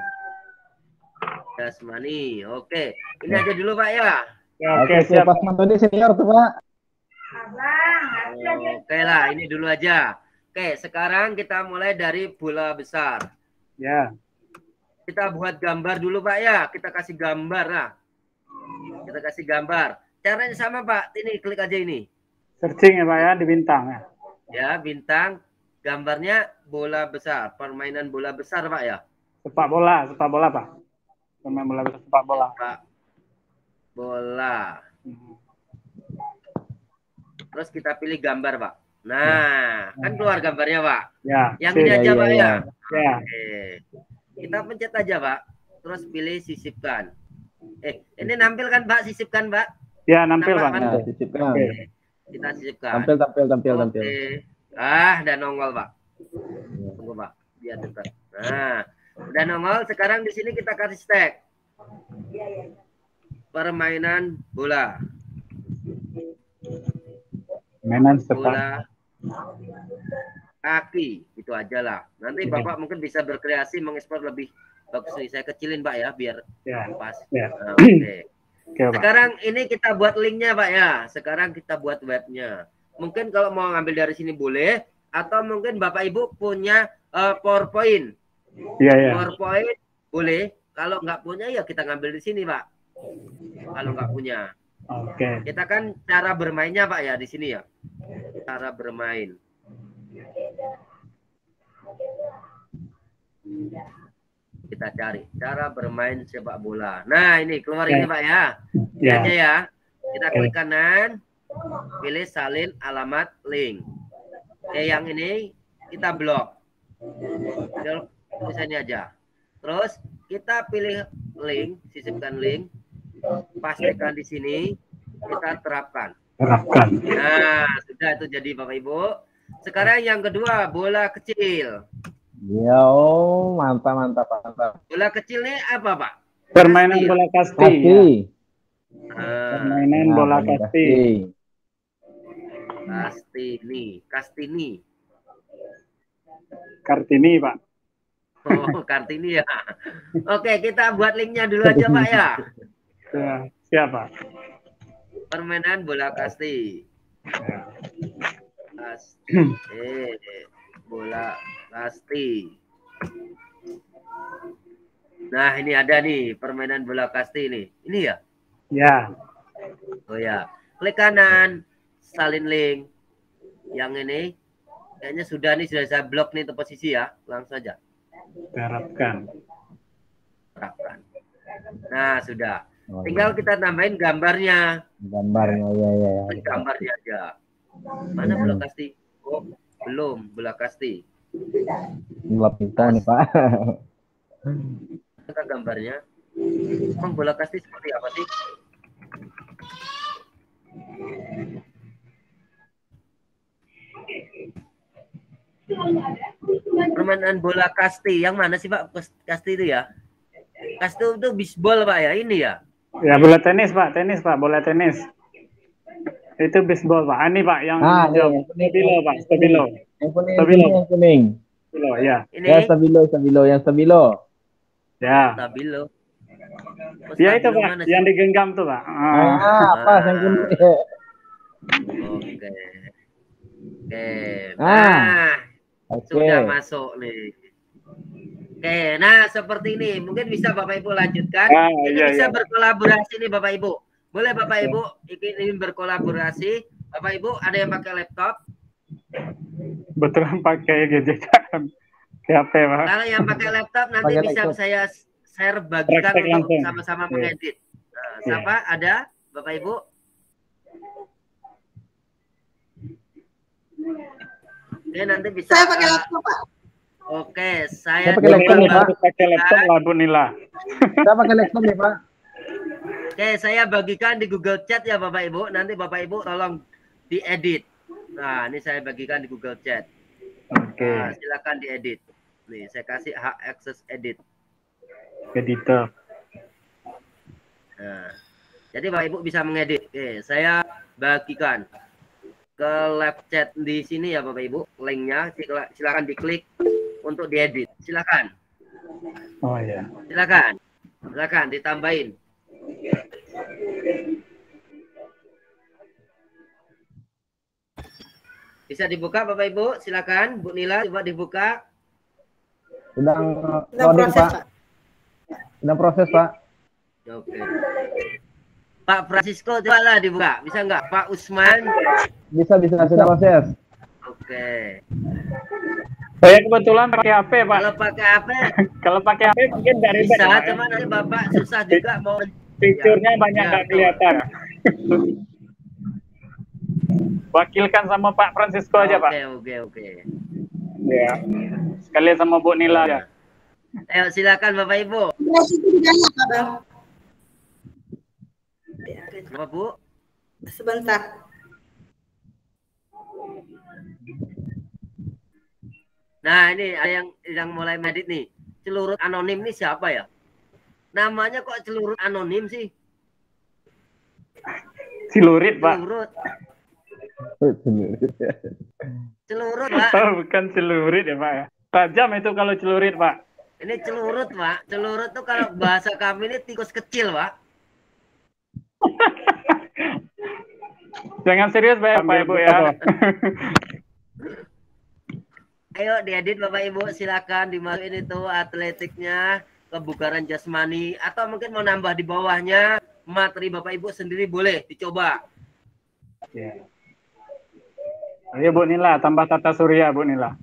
Jasmani. Oke. Ini aja dulu Pak ya. Ya, oke, siap. Pak Mantoni senior tuh Pak. Oke lah, ini dulu aja. Oke, sekarang kita mulai dari bola besar. Ya. Kita buat gambar dulu Pak ya. Kita kasih gambar lah. Kita kasih gambar. Caranya sama Pak. Ini klik aja ini. Searching ya Pak ya, di bintang ya. Ya, bintang. Gambarnya bola besar. Permainan bola besar Pak ya. Sepak bola Pak. Permainan bola besar sepak bola. Sepak bola. Terus kita pilih gambar Pak. Nah, kan keluar gambarnya Pak. Ya. Yang ini aja Pak ya. Ya. Oke. Kita pencet aja Pak. Terus pilih sisipkan. Ini nampil kan Pak? Sisipkan Pak. Ya, nampil Pak. Kan? Ya, sisipkan. Oke. Kita sisipkan. Tampil. Oke. Udah nongol Pak. Tunggu Pak. Biar dekat. Nah, udah nongol. Sekarang di sini kita kasih tag. Permainan bola. Mainan sepak Bola kaki. Itu aja lah. Nanti Bapak mungkin bisa berkreasi mengekspor lebih bagus nih. Saya kecilin Pak ya biar pas. Ya. Nah, oke. Oke, Pak. Sekarang ini kita buat linknya Pak ya. Sekarang kita buat webnya. Mungkin kalau mau ngambil dari sini boleh. Atau mungkin Bapak Ibu punya PowerPoint. Iya. PowerPoint boleh. Kalau nggak punya ya kita ngambil di sini Pak. Kalau nggak punya. Oke. Kita kan cara bermainnya Pak ya di sini ya. Cara bermain. Kita cari cara bermain sepak bola. Nah ini keluar ini Pak ya. Ini aja ya. Kita klik kanan. Pilih salin alamat link. Yang ini kita blok. Tulisannya aja. Terus kita pilih link, sisipkan link. Pastikan di sini. Kita terapkan. Nah, sudah itu jadi Bapak Ibu. Sekarang yang kedua, bola kecil. Ya, mantap. Bola kecil nih apa, Pak? Permainan bola kasti. Ya. Permainan bola kasti. Kartini, Pak. Oh, Kartini ya. Oke, kita buat linknya dulu aja, Pak ya. Ya, siapa? Permainan bola kasti. Bola kasti. Nah, ini ada nih permainan bola kasti nih. Ini ya? Ya. Oh ya. Klik kanan, salin link. Yang ini kayaknya sudah saya blok nih untuk posisi ya. Langsung aja. Terapkan. Nah, sudah. Tinggal kita tambahin gambarnya. Ya. Gambarnya aja. Mana bola kasti? Oh, belum bola kasti. Bola pingpong nih, Pak. Kita gambarnya. Emang bola kasti seperti apa sih? Permainan bola kasti. Yang mana sih Pak? Kasti itu ya? Kasti itu bisbol Pak ya? Ini ya? Ya bola tenis Pak, bola tenis. Itu baseball Pak. Ini Pak yang hijau. Stabilo Pak, stabilo. Yang kuning, Stabilo. yang kuning. Stabilo, ya. Ini? Ya, stabilo, yang stabilo. Ya. Stabilo. Oh, Ya itu stabilo Pak, mana sih? yang digenggam tuh Pak. Apa yang kuning? Oke. Oke. Ah. Nah, sudah masuk nih. Oke, nah seperti ini. Mungkin bisa Bapak Ibu lanjutkan. Ini bisa berkolaborasi nih Bapak Ibu. Boleh Bapak Ibu ingin berkolaborasi. Bapak Ibu ada yang pakai laptop? Betulan pakai gadget kan. HP Pak. Kalau yang pakai laptop nanti bisa saya share bagikan untuk sama-sama mengedit. Nah, siapa? Ada Bapak Ibu? Oke, nanti bisa. Saya pakai laptop, Pak. Oke, saya pakai laptop nih, Pak. Pakai laptop lah Bu Nila. Saya pakai laptop nih, Pak. Oke, saya bagikan di Google Chat ya Bapak Ibu. Nanti Bapak Ibu tolong diedit. Nah, ini saya bagikan di Google Chat. Oke. Nah, silakan diedit. Nih, saya kasih hak akses edit. Editor. Nah, jadi Bapak Ibu bisa mengedit. Oke, saya bagikan ke live chat di sini ya Bapak Ibu. Linknya silakan diklik untuk diedit. Silakan. Oh ya. Silakan. Silakan ditambahin. Bisa dibuka Bapak Ibu, silakan. Bu Nila coba dibuka. Sedang loading, Pak. Sedang proses, Pak. Oke. Pak Francisco coba lah dibuka. Bisa nggak? Pak Usman? Bisa sedang proses. Oke. Saya kebetulan pakai HP, Pak. Kalau pakai HP, Kalau pakai HP mungkin dari bisa, cuma nanti Bapak susah juga mau fiturnya banyak nggak kelihatan. Wakilkan sama Pak Francisco aja, Pak. Oke. Ya. Sekalian sama Bu Nila ya. Ayo silakan Bapak Ibu. Bapak Bu. Sebentar. Nah, ini ada yang mulai medit nih. Celurut anonim nih siapa ya? Namanya kok celurut anonim sih? Celurit, Pak. Celurut, Pak. Oh, bukan celurit ya, Pak ya. Tajam itu kalau celurit, Pak. Ini celurut, Pak. Celurut tuh kalau bahasa kami ini tikus kecil, Pak. Jangan serius, Pak Ibu ya. Ayo diedit Bapak Ibu, silakan dimasukin itu atletiknya, kebugaran jasmani, atau mungkin mau nambah di bawahnya materi Bapak Ibu sendiri boleh dicoba. Ya. Ayo Bu Nila, tambah tata surya Bu Nila.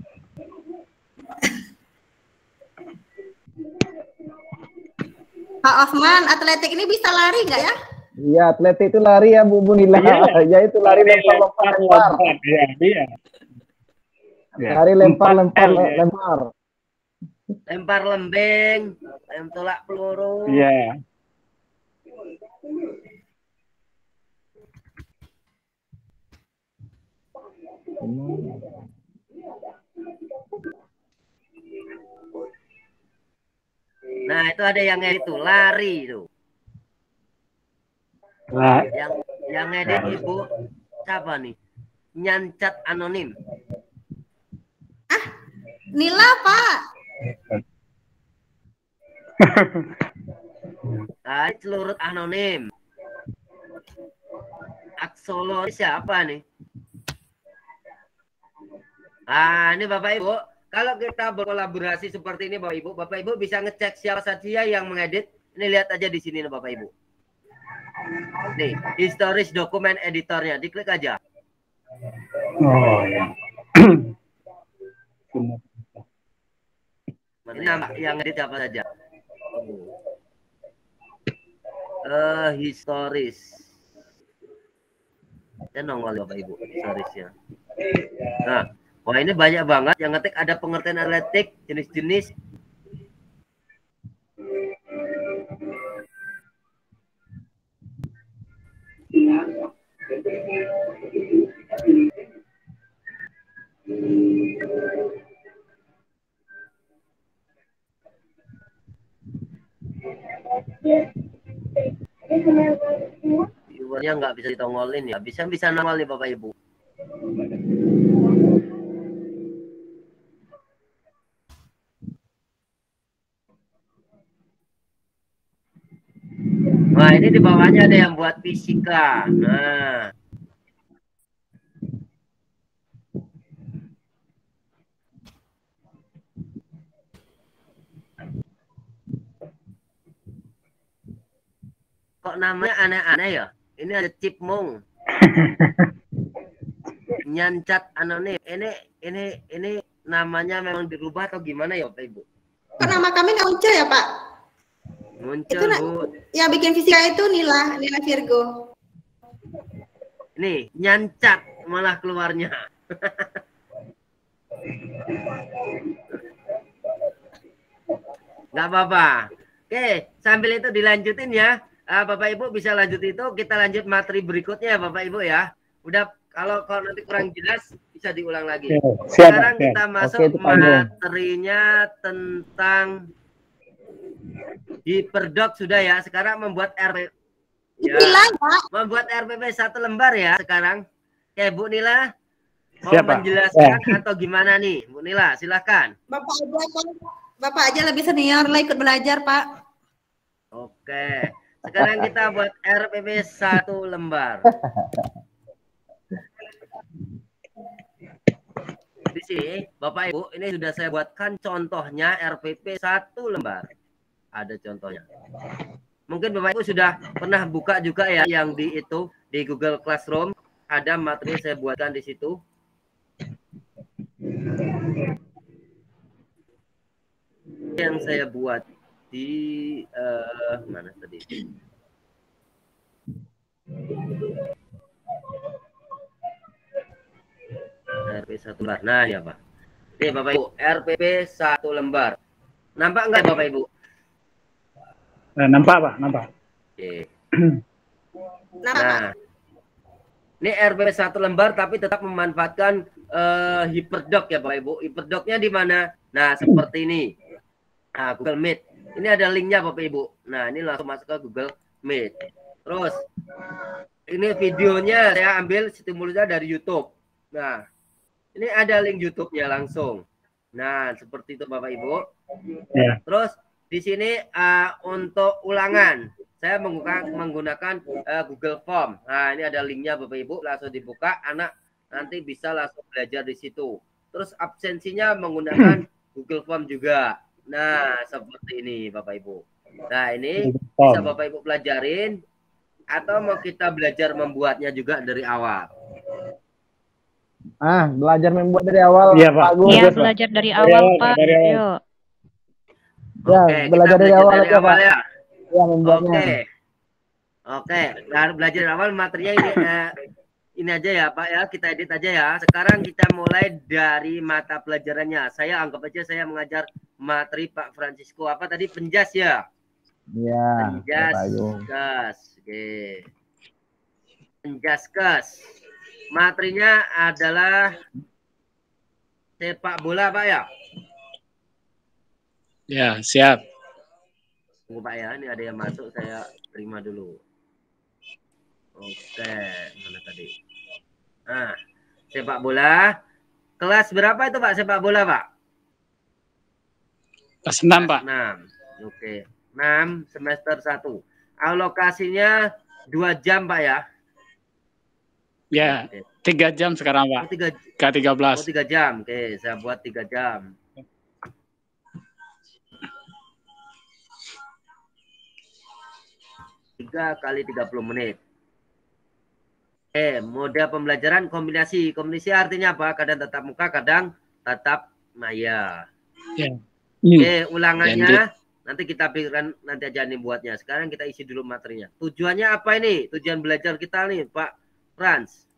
Pak Osman, atletik ini bisa lari nggak ya? Iya, atletik itu lari ya Bu Nila. Ya itu lari lempar. Iya. Lari lempar. Lempar lembing, tolak peluru. Iya. Nah, itu ada yang edit tuh, lari tuh. Lah. Yang edit Ibu siapa nih? Nyancat anonim. Nila, Pak. Nah, celurut anonim. Aksolo siapa nih? Ah, ini Bapak Ibu, kalau kita berkolaborasi seperti ini Bapak Ibu bisa ngecek siapa saja yang mengedit. Ini lihat aja di sini nih Bapak Ibu. Nih, historis dokumen editornya, diklik aja. Oh ya. Ini nama yang edit apa saja? Historis. Ya nongol Bapak Ibu, historisnya. Nah, wah ini banyak banget yang ngetik, ada pengertian atletik, jenis-jenis. Viewernya nggak bisa ditongolin ya. Bisa nongol nih Bapak Ibu. Nah, ini di bawahnya ada yang buat fisika. Nah. Kok namanya aneh-aneh ya? Ini ada Cipmung. Nyancat anonim. Ini namanya memang dirubah atau gimana ya Bapak Ibu? Kok nama kami nggak muncul ya Pak? Muncul, Itu Bu. yang bikin fisika itu Nila Virgo. Nih, nyancat malah keluarnya. Nggak apa-apa. Oke, sambil itu dilanjutin ya. Bapak Ibu bisa lanjut itu, kita lanjut materi berikutnya Bapak Ibu ya. Udah, kalau nanti kurang jelas bisa diulang lagi. Sekarang kita masuk materinya tentang hiperdoc sudah ya. Sekarang membuat RPP. Ya. Membuat RPP 1 lembar ya sekarang. Oke, Bu Nila mau menjelaskan atau gimana nih, Bu Nila? Silakan. Bapak aja lebih senior lah ikut belajar, Pak. Oke. Sekarang kita buat RPP 1 lembar. Di sini, Bapak Ibu, ini sudah saya buatkan contohnya RPP 1 lembar. Ada contohnya. Mungkin Bapak Ibu sudah pernah buka juga ya yang di Google Classroom. Ada materi saya buatkan di situ. Yang saya buat di mana tadi? RPP 1 lembar. Nah ya Pak. Nih Bapak Ibu, RPP 1 lembar. Nampak enggak Bapak Ibu? Nampak Pak, nampak. Oke. Nah, ini RPP 1 lembar tapi tetap memanfaatkan hiperdoc ya Bapak Ibu. Hiperdocnya di mana? Nah seperti ini. Nah, Google Meet. Ini ada linknya Bapak Ibu. Nah ini langsung masuk ke Google Meet. Terus ini videonya saya ambil stimulusnya dari YouTube. Nah ini ada link YouTube-nya langsung. Nah seperti itu Bapak Ibu. Ya. Terus di sini untuk ulangan saya menggunakan Google Form. Nah ini ada linknya Bapak Ibu, langsung dibuka, anak nanti bisa langsung belajar di situ. Terus absensinya menggunakan Google Form juga. Nah seperti ini Bapak Ibu. Nah ini bisa Bapak Ibu pelajarin atau mau kita belajar membuatnya juga dari awal. Belajar membuat dari awal. Iya Pak. Iya belajar dari awal Pak. Yuk. Ya, Oke, belajar kita dari awal aja Pak. ya. Ya, membuatnya. Oke. Nah, belajar dari awal materinya ini aja ya Pak ya, kita edit aja ya. Sekarang kita mulai dari mata pelajarannya. Saya anggap aja saya mengajar materi Pak Francisco. Apa tadi penjas ya? Iya. Penjaskas. Oke. Penjaskas. Materinya adalah sepak bola Pak ya? Ya, siap. Tunggu Pak ya, ini ada yang masuk, saya terima dulu. Oke, mana tadi? Nah, sepak bola. Kelas berapa itu Pak sepak bola Pak? Kelas 6 Pak. 6. Oke, 6 semester 1. Alokasinya 2 jam Pak ya? Ya, 3 jam sekarang Pak. K13. 3 jam. Oke, saya buat 3 jam. 3 kali 30 menit. Mode pembelajaran kombinasi. Kombinasi artinya apa? Kadang tatap muka, kadang tatap maya. Ya. Ulangannya nanti kita pikirkan nanti aja nih buatnya. Sekarang kita isi dulu materinya. Tujuannya apa ini? Tujuan belajar kita nih, Pak Frans.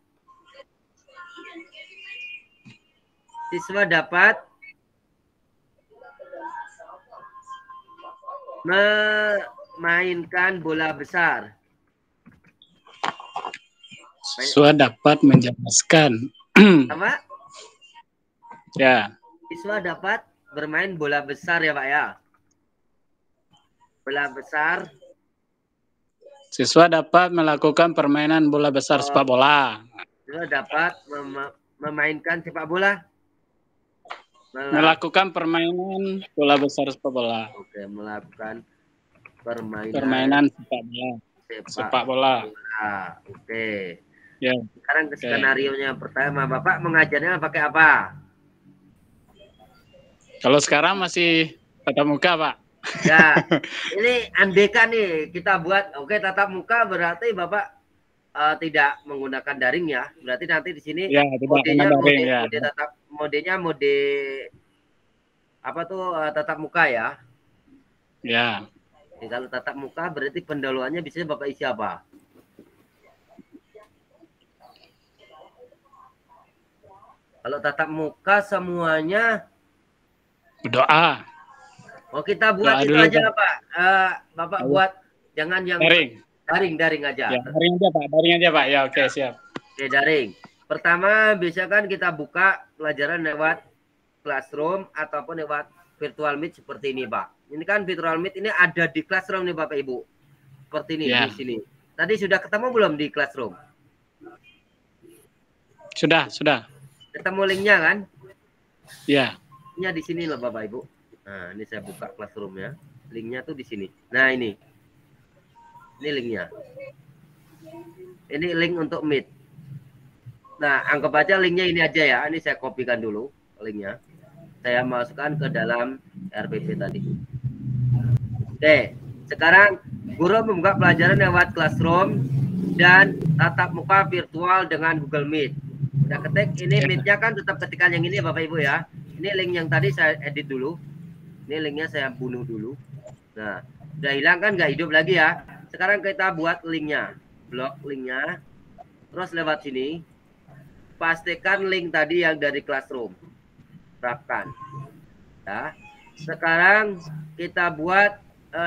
Siswa dapat memainkan bola besar. Siswa dapat menjelaskan. Apa? Ya. Siswa dapat bermain bola besar ya Pak ya. Bola besar Siswa dapat melakukan permainan bola besar sepak bola. Siswa dapat memainkan sepak bola. Melakukan permainan bola besar sepak bola. Oke, melakukan permainan sepak bola. Sepak bola. Oke. Ya. Sekarang ke skenario-nya pertama, Bapak mengajarnya pakai apa? Kalau sekarang masih tatap muka, Pak. Ya, ini andeka nih kita buat. Oke, tatap muka berarti Bapak tidak menggunakan daring ya. Berarti nanti di sini ya, mode apa tuh tatap muka ya? Ya. Jadi, kalau tatap muka berarti pendahuluannya biasanya Bapak isi apa? Kalau tatap muka semuanya berdoa. Oh, kita buat itu aja, Pak. Bapak buat jangan yang daring aja. Ya, daring aja, Pak. Ya, oke, siap. Oke, daring. Pertama, biasakan kita buka pelajaran lewat Classroom ataupun lewat Virtual Meet seperti ini, Pak. Ini kan Virtual Meet ini ada di Classroom nih, Bapak Ibu. Seperti ini di sini. Tadi sudah ketemu belum di Classroom? Sudah. Ketemu linknya kan? Iya. Linknya di sini loh, Bapak Ibu. Nah, ini saya buka Classroom-nya. Linknya tuh di sini. Nah, ini linknya. Ini link untuk Meet. Nah, anggap aja linknya ini aja ya. Ini saya kopikan dulu linknya. Saya masukkan ke dalam RPP tadi. Oke, sekarang guru membuka pelajaran lewat Classroom dan tatap muka virtual dengan Google Meet. Udah ketik, ini Meet-nya kan tetap ketikan yang ini Bapak Ibu ya. Ini link yang tadi saya edit dulu. Ini linknya saya bunuh dulu. Nah, udah hilang kan, nggak hidup lagi ya. Sekarang kita buat linknya, blok linknya. Terus lewat sini, pastikan link tadi yang dari Classroom. Terapkan. Ya. Sekarang kita buat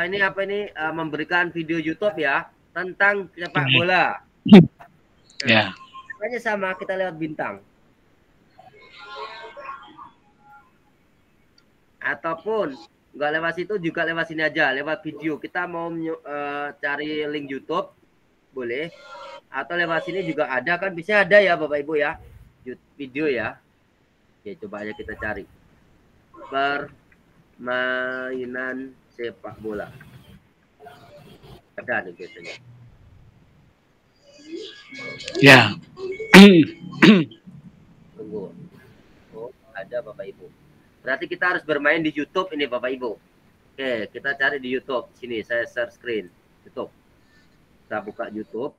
ini apa ini memberikan video YouTube ya tentang sepak bola. Ya. Makanya sama kita lewat bintang. Ataupun nggak lewat situ juga lewat sini aja, lewat video. Kita mau cari link YouTube boleh, atau lewat sini juga ada kan, bisa ada ya Bapak Ibu ya, video ya. Oke, coba aja kita cari permainan sepak bola. Ada nih biasanya. Ya. Tunggu. Oh, ada Bapak Ibu. Berarti kita harus bermain di YouTube ini Bapak Ibu. Oke, kita cari di YouTube. Sini saya share screen YouTube. Kita buka YouTube.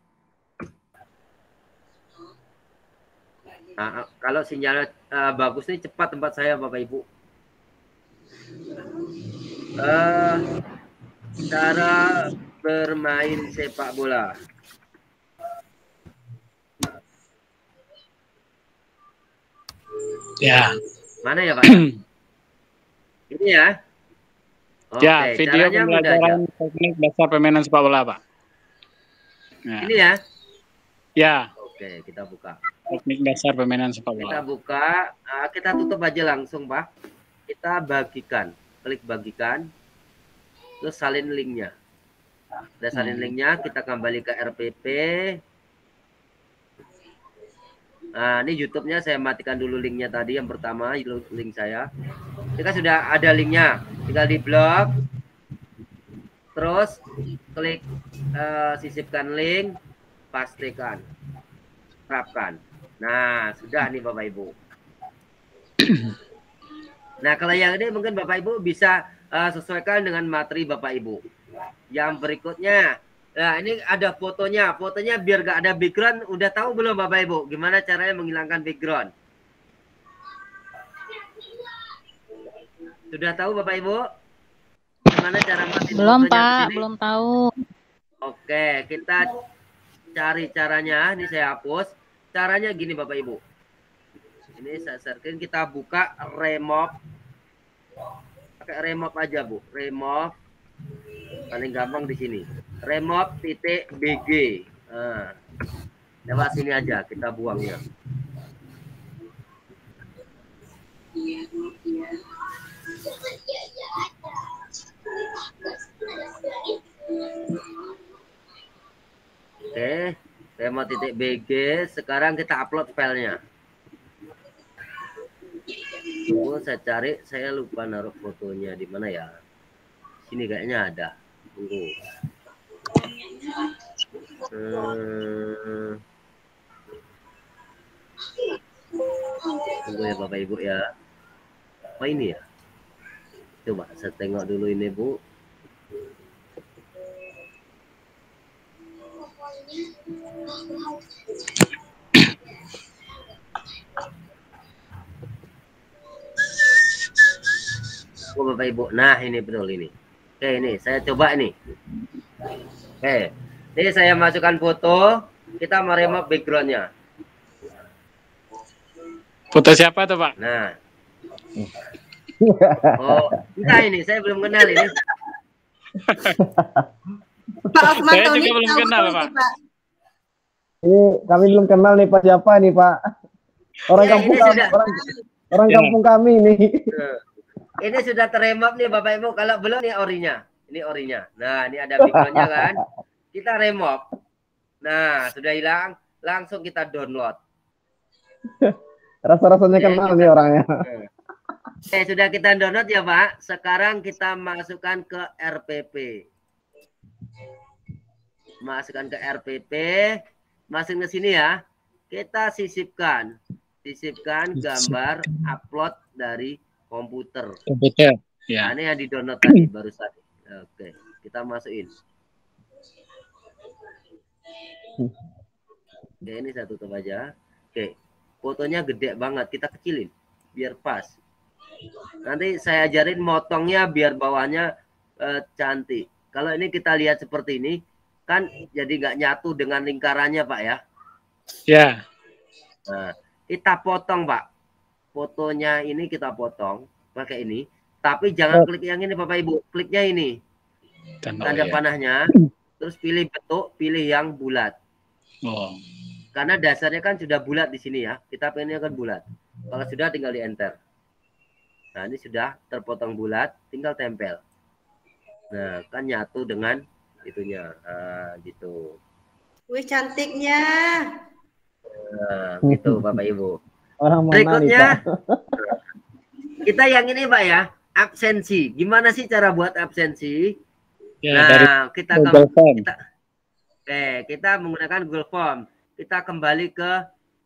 Nah, kalau sinyalnya bagus nih, cepat tempat saya Bapak Ibu. Cara bermain sepak bola. Ya. Mana ya Pak? Ini ya. Oke, ya, video pembelajaran teknik dasar permainan sepak bola, Pak. Ya. Ini ya. Ya. Oke, kita buka. Teknik dasar permainan sepak bola. Kita buka, kita tutup aja langsung, Pak. Kita bagikan, klik bagikan, terus salin linknya. Kita salin linknya, kita kembali ke RPP. Nah, ini YouTube-nya saya matikan dulu linknya tadi yang pertama, link saya. Kita sudah ada linknya, tinggal di blok, terus klik sisipkan link, pastikan, terapkan. Nah, sudah nih Bapak Ibu. Nah, kalau yang ini mungkin Bapak Ibu bisa sesuaikan dengan materi Bapak Ibu. Yang berikutnya, nah ini ada fotonya. Fotonya biar gak ada background, udah tahu belum Bapak Ibu? Gimana caranya menghilangkan background? Sudah tahu Bapak Ibu? Gimana cara matiin belum fotonya? Pak, belum tahu. Oke, kita cari caranya. Ini saya hapus. Caranya gini Bapak Ibu. Ini saya share-kan, kita buka remove. Pakai remove aja Bu. Remove. Paling gampang di sini. Remove.bg. Nah, lewat sini aja kita buangnya. Oke, tema.bg. Sekarang kita upload filenya. Tunggu, saya cari. Saya lupa naruh fotonya di mana ya. Sini kayaknya ada. Tunggu. Tunggu ya Bapak Ibu ya. Apa ini ya? Coba saya tengok dulu ini Bu. Oh Bapak Ibu, nah ini betul ini. Oke ini saya coba ini. Oke, ini saya masukkan foto. Kita meremove backgroundnya. Foto siapa tuh Pak? Nah, oh entah ini saya belum kenal ini. Pak Osman Saya Tony juga belum tahu kenal, betul Pak. sih, Pak. Ini kami belum kenal nih Pak siapa nih Pak. Orang Ya, kampung ini kami, sudah. orang Ya. kampung kami nih. Ini sudah teremove nih Bapak Ibu. Kalau belum nih orinya. Ini orinya. Nah, ini ada backgroundnya kan. Kita remove. Nah, sudah hilang. Langsung kita download. Rasa-rasanya Oke, kenal kita- nih orangnya. Oke, sudah kita download ya Pak. Sekarang kita masukkan ke RPP. Masukkan ke RPP. Masuk ke sini ya. Kita sisipkan. Sisipkan gambar upload dari komputer. Komputer. Nah, Ya. ini yang di-download tadi barusan. Oke, kita masukin. Oke, ini saya tutup aja. Oke, fotonya gede banget. Kita kecilin biar pas. Nanti saya ajarin motongnya biar bawahnya cantik. Kalau ini kita lihat seperti ini, kan jadi nggak nyatu dengan lingkarannya, Pak ya. Ya. Nah, kita potong, Pak. Fotonya ini kita potong pakai ini. Tapi jangan klik yang ini, Bapak Ibu. Kliknya ini. Tanda ya. panahnya. Terus pilih bentuk, pilih yang bulat. Oh. Karena dasarnya kan sudah bulat di sini ya. Kita pengennya kan bulat. Kalau sudah tinggal di enter. Nah, ini sudah terpotong bulat, tinggal tempel. Nah, kan nyatu dengan itunya. Nah, gitu. Wih, cantiknya. Nah, gitu Bapak Ibu. Orang mana nih Berikutnya, Pak? kita yang ini Pak ya, absensi. Gimana sih cara buat absensi? Ya, Nah, dari kita Google Form. kita menggunakan Google Form. Kita kembali ke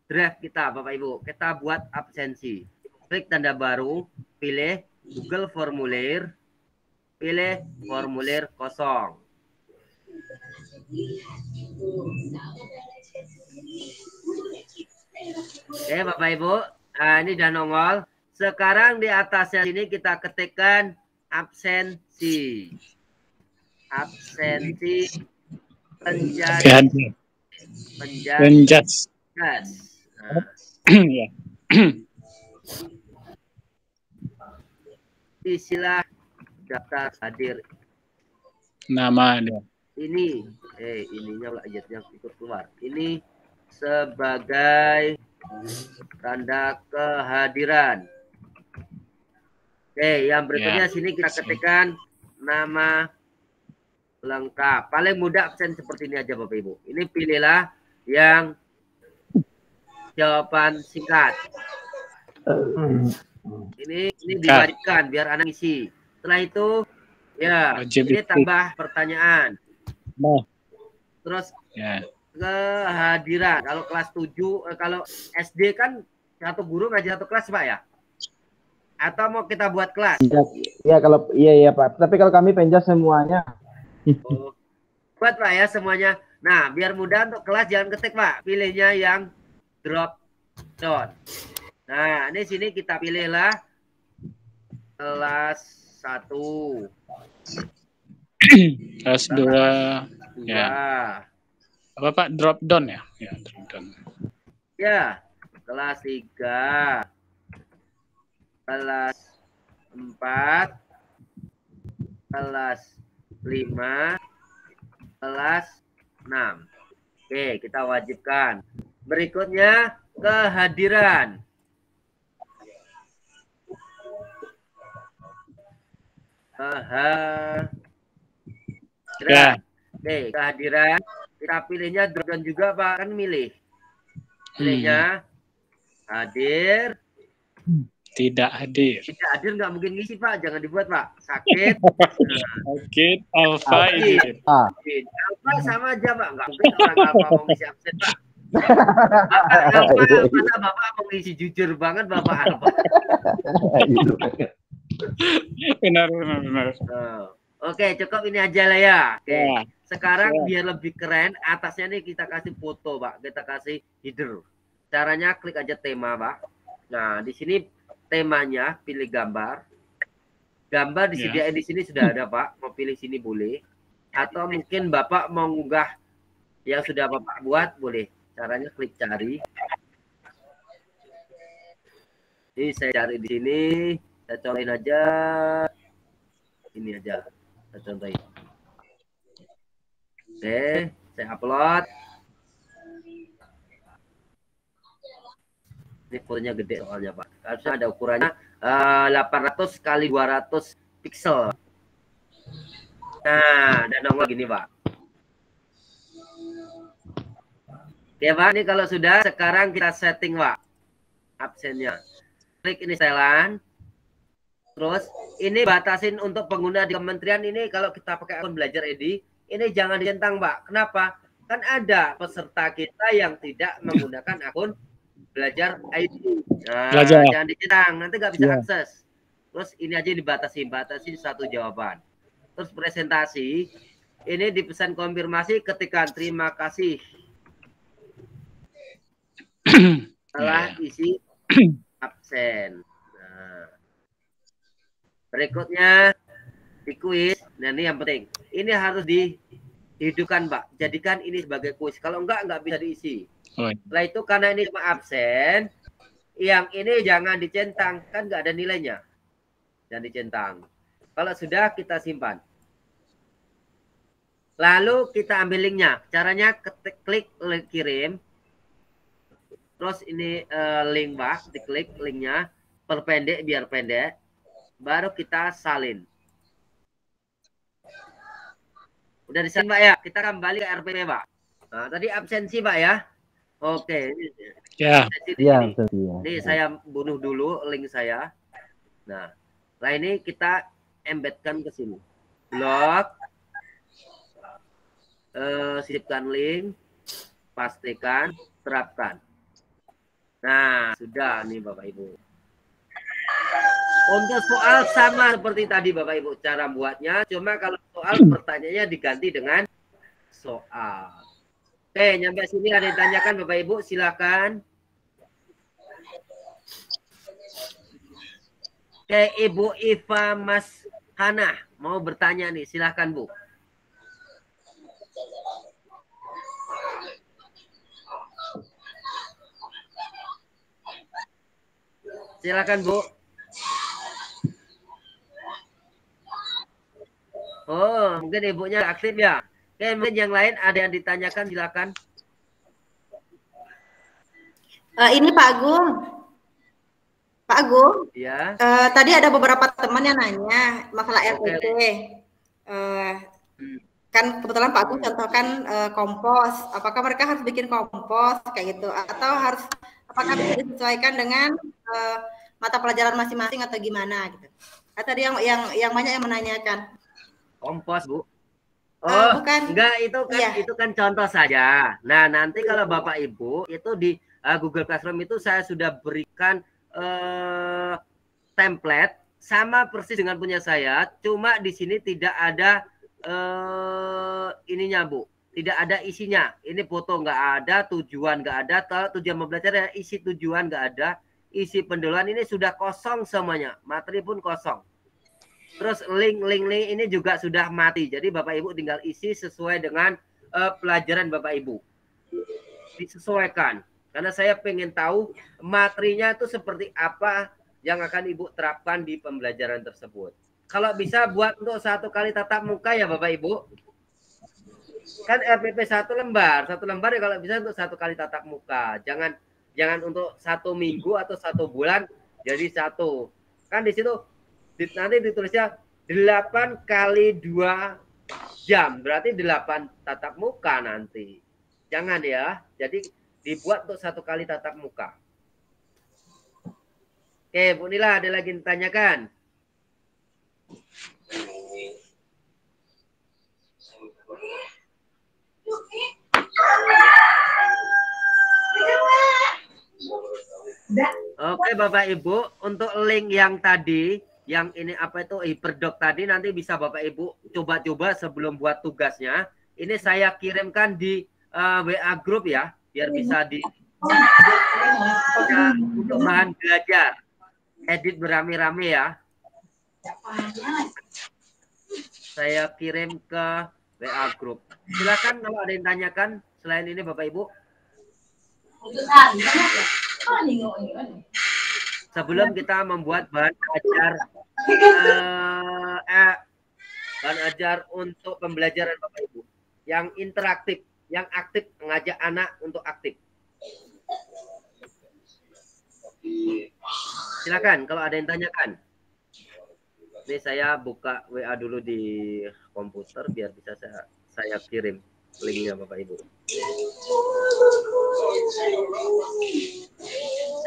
drive kita, Bapak Ibu. Kita buat absensi. Klik tanda baru, pilih Google Formulir, pilih formulir kosong. Oke, Bapak Ibu. Nah, ini udah nongol. Sekarang di atasnya ini kita ketikkan absensi. Absensi Ya. penjas. Nah, Ya. isilah daftar hadir. Nama dia. Ini, ininya ayatnya ikut keluar. Ini sebagai tanda kehadiran. Oke, yang berikutnya sini kita ketikkan nama lengkap. Paling mudah absen seperti ini aja Bapak Ibu. Ini pilihlah yang jawaban singkat. Ini diwajibkan biar anak isi. Setelah itu ya ini tambah pertanyaan. Terus kehadiran. Kalau kelas 7, kalau SD kan satu guru ngajar satu kelas Pak ya? Atau mau kita buat kelas? Iya kalau iya Pak. Tapi kalau kami penjas semuanya. Oh, buat Pak ya semuanya. Nah, biar mudah untuk kelas jangan ketik Pak. Pilihnya yang drop down. Nah, ini sini kita pilihlah kelas 1. Kelas 2. Ya. Apa Pak? Drop down ya? Ya, drop down. Ya, kelas 3. Kelas 4. Kelas 5. Kelas 6. Oke, kita wajibkan. Berikutnya kehadiran. Ya. Oke, kehadiran kita pilihnya drop juga Pak, kan milih. Pilihnya hadir. Tidak hadir. Tidak hadir nggak mungkin ngisi Pak, jangan dibuat Pak. Sakit. Sakit, alfa izin. Alfa sama aja Pak, nggak mungkin orang alfa mau ngisi absen Pak. Bapak alfa, Bapak mau ngisi jujur banget Bapak alfa. Benar. Oke, cukup ini aja lah ya. Oke. Sekarang biar lebih keren, atasnya nih kita kasih foto, Pak. Kita kasih header. Caranya klik aja tema, Pak. Nah, di sini temanya pilih gambar. Gambar disediain di sini sudah ada, Pak. Mau pilih sini boleh. Atau mungkin Bapak mau unggah yang sudah Bapak buat, boleh. Caranya klik cari. Ini saya cari di sini. Saya contohin aja. Ini aja. Saya contohin. Oke, saya upload. Ini fotonya gede soalnya Pak. Harusnya ada ukurannya 800 kali 200 pixel. Nah, dan nongol gini Pak. Oke Pak, ini kalau sudah sekarang kita setting Pak. Absennya. Klik ini setelan. Terus ini batasin untuk pengguna di kementerian ini kalau kita pakai akun belajar ID. Ini jangan dicentang, Pak. Kenapa? Kan ada peserta kita yang tidak menggunakan akun belajar ID. Nah, jangan dicentang, nanti nggak bisa akses. Terus ini aja batasi satu jawaban. Terus presentasi, ini dipesan konfirmasi ketika terima kasih. Setelah isi absen. Nah, berikutnya di kuis. Nah, ini yang penting. Ini harus dihidupkan, Pak. Jadikan ini sebagai kuis. Kalau enggak bisa diisi. Setelah itu karena ini cuma absen, yang ini jangan dicentang. Kan enggak ada nilainya. Jangan dicentang. Kalau sudah, kita simpan. Lalu kita ambil linknya. Caranya klik link kirim. Terus ini link, Pak. Diklik linknya. Perpendek biar pendek. Baru kita salin. Udah disalin Pak ya, kita kembali ke RPP Pak. Nah, tadi absensi Pak ya. Oke. Ya. Ini saya bunuh dulu link saya. Nah, setelah ini kita embedkan ke sini. Blok. Sisipkan link. Pastikan, terapkan. Nah, sudah nih Bapak Ibu. Untuk soal sama seperti tadi Bapak Ibu cara buatnya, cuma kalau soal pertanyaannya diganti dengan soal. Oke, nyampe sini ada yang ditanyakan Bapak Ibu, silakan. Oke, Ibu Iva Mas Hana mau bertanya nih, silakan Bu. Silakan Bu. Oh, mungkin ibunya aktif ya. Oke, mungkin yang lain ada yang ditanyakan, silakan. Ini Pak Agung. Pak Agung. Ya. Tadi ada beberapa teman yang nanya masalah RPP. Kan kebetulan Pak Agung contohkan kompos. Apakah mereka harus bikin kompos kayak gitu, atau apakah bisa disesuaikan dengan mata pelajaran masing-masing atau gimana gitu? Tadi yang banyak yang menanyakan. Kompos, Bu. Oh, bukan. Enggak, itu kan contoh saja. Nah, nanti kalau Bapak Ibu itu di Google Classroom itu saya sudah berikan template sama persis dengan punya saya, cuma di sini tidak ada ininya, Bu. Tidak ada isinya. Ini foto nggak ada, tujuan nggak ada, tujuan membelajar ya, isi tujuan nggak ada, isi pendahuluan ini sudah kosong semuanya. Materi pun kosong. Terus link ini juga sudah mati. Jadi Bapak Ibu tinggal isi sesuai dengan pelajaran Bapak Ibu. Disesuaikan. Karena saya pengen tahu materinya itu seperti apa yang akan Ibu terapkan di pembelajaran tersebut. Kalau bisa buat untuk 1 kali tatap muka ya Bapak Ibu. Kan RPP 1 lembar. 1 lembar ya kalau bisa untuk 1 kali tatap muka. Jangan untuk 1 minggu atau 1 bulan jadi 1. Kan di situ nanti ditulisnya 8 kali 2 jam, berarti 8 tatap muka nanti. Jangan ya. Jadi dibuat untuk 1 kali tatap muka. Oke, Bu Nila, ada lagi yang ditanyakan? Oke, Bapak Ibu, untuk link yang tadi, yang ini apa itu Hyperdoc tadi, nanti bisa Bapak Ibu coba-coba sebelum buat tugasnya. Ini saya kirimkan di WA group ya, biar bisa di untuk bahan belajar. Edit berame-rame ya. Saya kirim ke WA group. Silakan kalau ada yang tanyakan selain ini Bapak Ibu. Sebelum kita membuat bahan ajar untuk pembelajaran Bapak Ibu yang interaktif, yang aktif, mengajak anak untuk aktif. Silakan kalau ada yang tanyakan. Ini saya buka WA dulu di komputer biar bisa saya kirim linknya Bapak Ibu.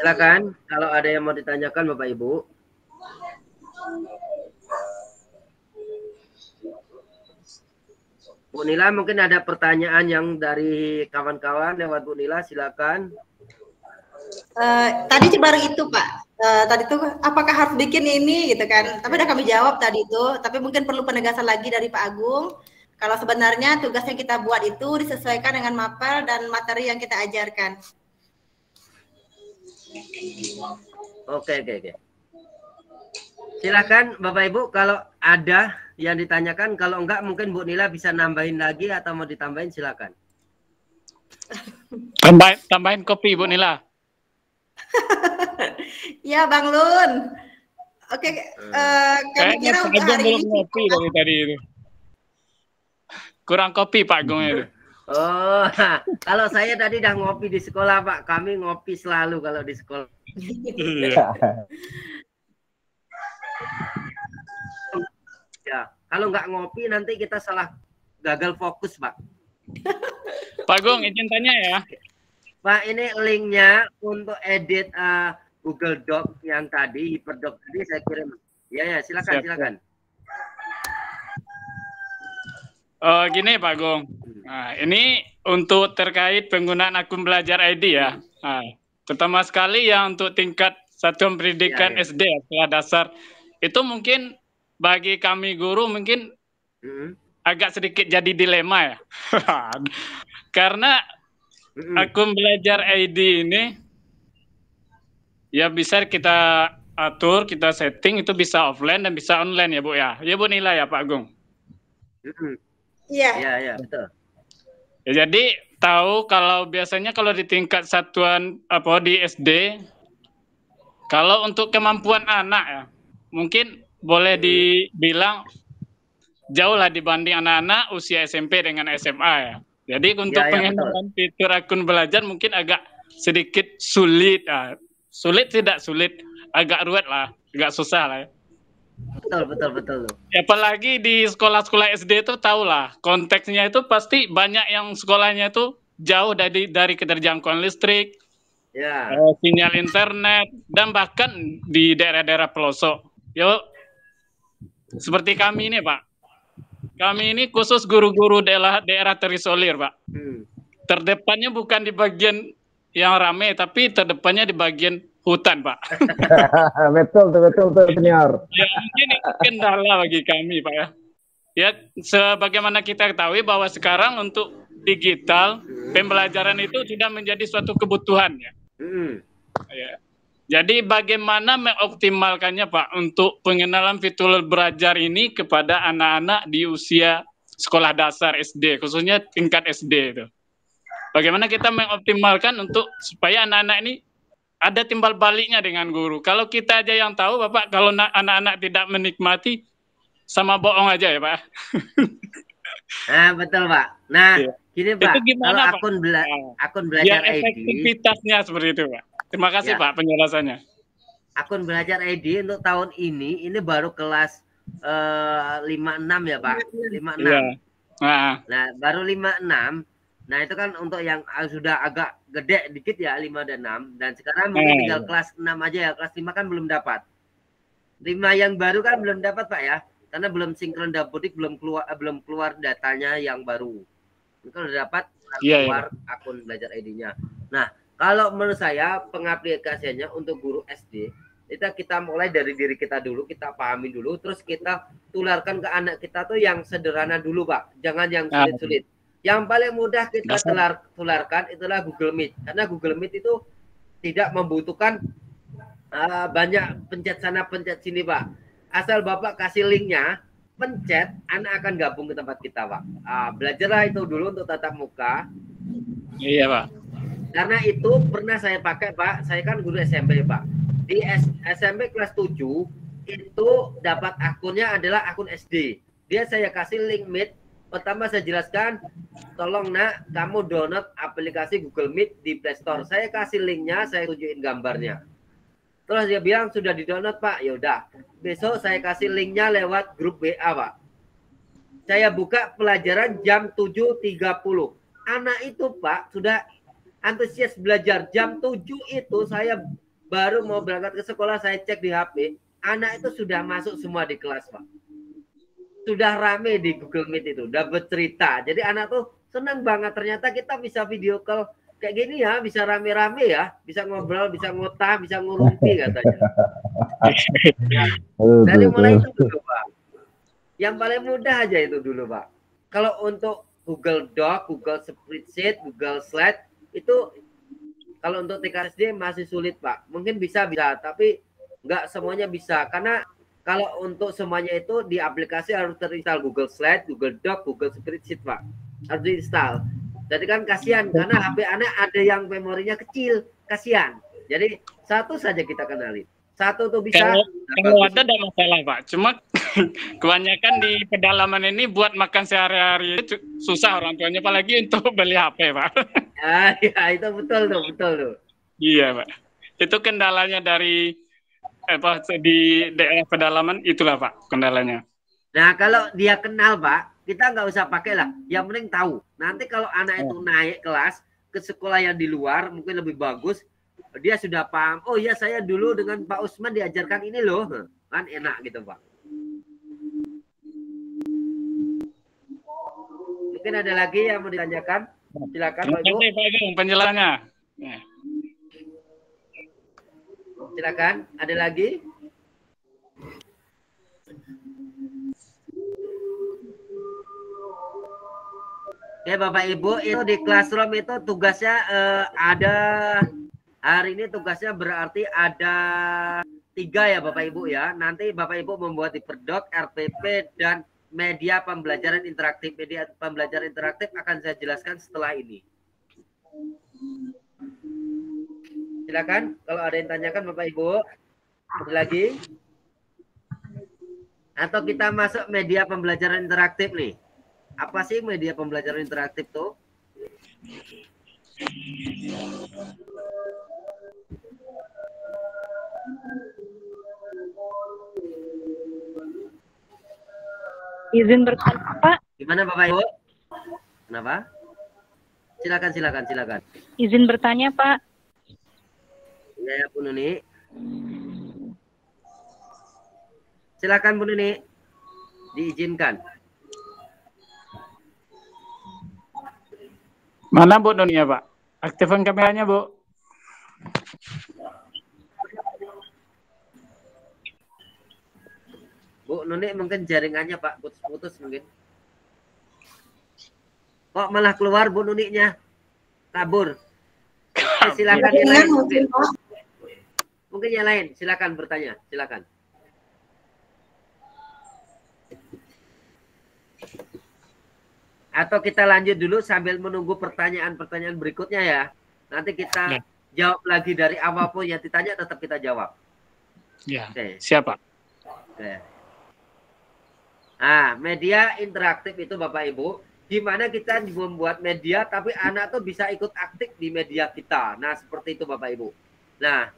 Silakan kalau ada yang mau ditanyakan Bapak Ibu. Bu Nila, mungkin ada pertanyaan yang dari kawan-kawan lewat Bu Nila, silakan. Tadi baru itu Pak, tadi tuh apakah harus bikin ini gitu kan, tapi udah kami jawab tadi itu, tapi mungkin perlu penegasan lagi dari Pak Agung, kalau sebenarnya tugas yang kita buat itu disesuaikan dengan mapel dan materi yang kita ajarkan. Oke. Silakan Bapak Ibu kalau ada yang ditanyakan, kalau enggak mungkin Bu Nila bisa nambahin lagi atau mau ditambahin silakan. Tambahin kopi Bu Nila. Ya Bang Lun. Oke, kami kira untuk hari ini ngopi dari tadi itu. Kurang kopi Pak Agung itu. Oh, kalau saya tadi udah ngopi di sekolah Pak. Kami ngopi selalu kalau di sekolah. Ya, kalau nggak ngopi nanti kita salah gagal fokus Pak. Pak Agung izin tanya ya. Pak, ini linknya untuk edit Google Doc yang tadi, Hyperdoc tadi saya kirim. Ya, silakan. Gini Pak Agung. Nah, ini untuk terkait penggunaan akun belajar ID ya. Nah, terutama sekali yang untuk tingkat satuan pendidikan SD sekolah dasar. Itu mungkin bagi kami guru mungkin agak sedikit jadi dilema ya. Karena akun belajar ID ini ya bisa kita atur, kita setting, itu bisa offline dan bisa online ya Bu ya. Ya Bu Nila ya Pak Agung. Iya, betul. Ya, jadi tahu kalau biasanya kalau di tingkat satuan di SD, kalau untuk kemampuan anak ya, mungkin boleh dibilang jauh lah dibanding anak-anak usia SMP dengan SMA ya. Jadi untuk pengenalan fitur akun belajar mungkin agak sedikit sulit. Sulit tidak sulit, agak ruwet lah, agak susah lah ya. Betul. Apalagi di sekolah-sekolah SD itu tahulah konteksnya itu pasti banyak yang sekolahnya itu jauh dari keterjangkauan listrik, sinyal internet, dan bahkan di daerah-daerah pelosok. Seperti kami ini Pak, kami ini khusus guru-guru daerah terisolir Pak. Terdepannya bukan di bagian yang ramai, tapi terdepannya di bagian hutan Pak. betul senior. Ya mungkin itu kendala bagi kami Pak ya. Ya sebagaimana kita ketahui bahwa sekarang untuk digital pembelajaran itu sudah menjadi suatu kebutuhan ya. Ya. Jadi bagaimana mengoptimalkannya Pak untuk pengenalan fitur belajar ini kepada anak-anak di usia sekolah dasar SD, khususnya tingkat SD itu. Bagaimana kita mengoptimalkan untuk supaya anak-anak ini ada timbal baliknya dengan guru. Kalau kita aja yang tahu Bapak, kalau anak-anak tidak menikmati, sama bohong aja ya Pak. Nah, betul Pak. Nah, gini Pak, itu gimana, kalau Pak? akun belajar ya, ID. Efektivitasnya seperti itu Pak. Terima kasih Pak penjelasannya. Akun belajar ID untuk tahun ini baru kelas 56 ya Pak. 56. Nah, baru 5, 6. Nah, itu kan untuk yang sudah agak gede dikit ya, 5 dan 6. Dan sekarang mungkin tinggal kelas 6 aja ya. Kelas 5 kan belum dapat. 5 yang baru kan belum dapat, Pak ya. Karena belum sinkron Dapodik, belum keluar datanya yang baru. Kalau udah dapat keluar akun belajar ID-nya. Nah, kalau menurut saya pengaplikasiannya untuk guru SD, kita mulai dari diri kita dulu, kita pahami dulu, terus kita tularkan ke anak kita tuh yang sederhana dulu, Pak. Jangan yang sulit-sulit. Yang paling mudah kita tularkan itulah Google Meet. Karena Google Meet itu tidak membutuhkan banyak pencet sana, pencet sini, Pak. Asal Bapak kasih linknya, pencet, anak akan gabung ke tempat kita, Pak. Belajarlah itu dulu untuk tatap muka. Iya, Pak. Karena itu pernah saya pakai, Pak. Saya kan guru SMP, Pak. Di SMP kelas 7, itu dapat akunnya adalah akun SD. Dia saya kasih link Meet. Pertama saya jelaskan, tolong nak, kamu download aplikasi Google Meet di Play Store. Saya kasih linknya, saya tunjukin gambarnya. Terus dia bilang sudah di-download, Pak. Ya udah. Besok saya kasih linknya lewat grup WA, Pak. Saya buka pelajaran jam 7.30. Anak itu, Pak, sudah antusias belajar. Jam 7 itu saya baru mau berangkat ke sekolah, saya cek di HP. Anak itu sudah masuk semua di kelas, Pak. Sudah rame di Google Meet itu, udah bercerita. Jadi anak tuh senang banget. Ternyata kita bisa video call kayak gini ya, bisa rame-rame ya, bisa ngobrol, bisa ngotah, bisa ngurumpi katanya. Dari mulai itu dulu, Pak. Yang paling mudah aja itu dulu, Pak. Kalau untuk Google Doc, Google Spreadsheet, Google Slide, itu kalau untuk TK SD masih sulit, Pak. Mungkin bisa, tapi nggak semuanya bisa. Karena kalau untuk semuanya itu di aplikasi harus terinstall Google Slide, Google Doc, Google Spreadsheet, Pak. Harus diinstal. Jadi kan kasihan karena HP anak ada yang memorinya kecil, kasihan. Jadi satu saja kita kenalin. Satu tuh bisa. Kalau ada tidak masalah, Pak. Cuma kebanyakan di pedalaman ini buat makan sehari-hari susah orang tuanya, apalagi untuk beli HP, Pak. Ya, itu betul tuh. Iya, Pak. Itu kendalanya dari di daerah pedalaman, itulah, Pak, kendalanya. Nah, kalau dia kenal, Pak, kita nggak usah pakai lah. Yang penting tahu. Nanti kalau anak itu naik kelas ke sekolah yang di luar, mungkin lebih bagus, dia sudah paham. Oh iya, saya dulu dengan Pak Usman diajarkan ini loh. Kan enak gitu, Pak. Mungkin ada lagi yang mau ditanyakan? Silakan, Pak Ibu. Pak Ibu, penjelasannya. Silakan, ada lagi? Oke, Bapak Ibu, itu di Classroom itu tugasnya ada hari ini tugasnya berarti ada 3 ya Bapak Ibu ya. Nanti Bapak Ibu membuat di Perdoc, RPP dan media pembelajaran interaktif. Media pembelajaran interaktif akan saya jelaskan setelah ini. Silakan kalau ada yang tanyakan Bapak Ibu. Ada lagi? Atau kita masuk media pembelajaran interaktif nih. Apa sih media pembelajaran interaktif tuh? Izin bertanya, Pak. Gimana Bapak Ibu? Kenapa? Silakan. Izin bertanya, Pak. Ya, Bu Nuni. Silakan Bu Nuni. Diizinkan. Mana Bu Nuni ya, Pak? Aktifkan kameranya, Bu. Bu Nuni mungkin jaringannya Pak putus-putus mungkin. Kok malah keluar Bu Nuninya? Kabur. Silakan yang lain mungkin. Mungkin yang lain, silakan bertanya, silakan. Atau kita lanjut dulu sambil menunggu pertanyaan-pertanyaan berikutnya ya. Nanti kita jawab lagi dari apapun yang ditanya tetap kita jawab. Ya. Oke. Siapa? Oke. Nah, media interaktif itu Bapak Ibu, gimana kita membuat media tapi anak tuh bisa ikut aktif di media kita. Nah, seperti itu Bapak Ibu. Nah,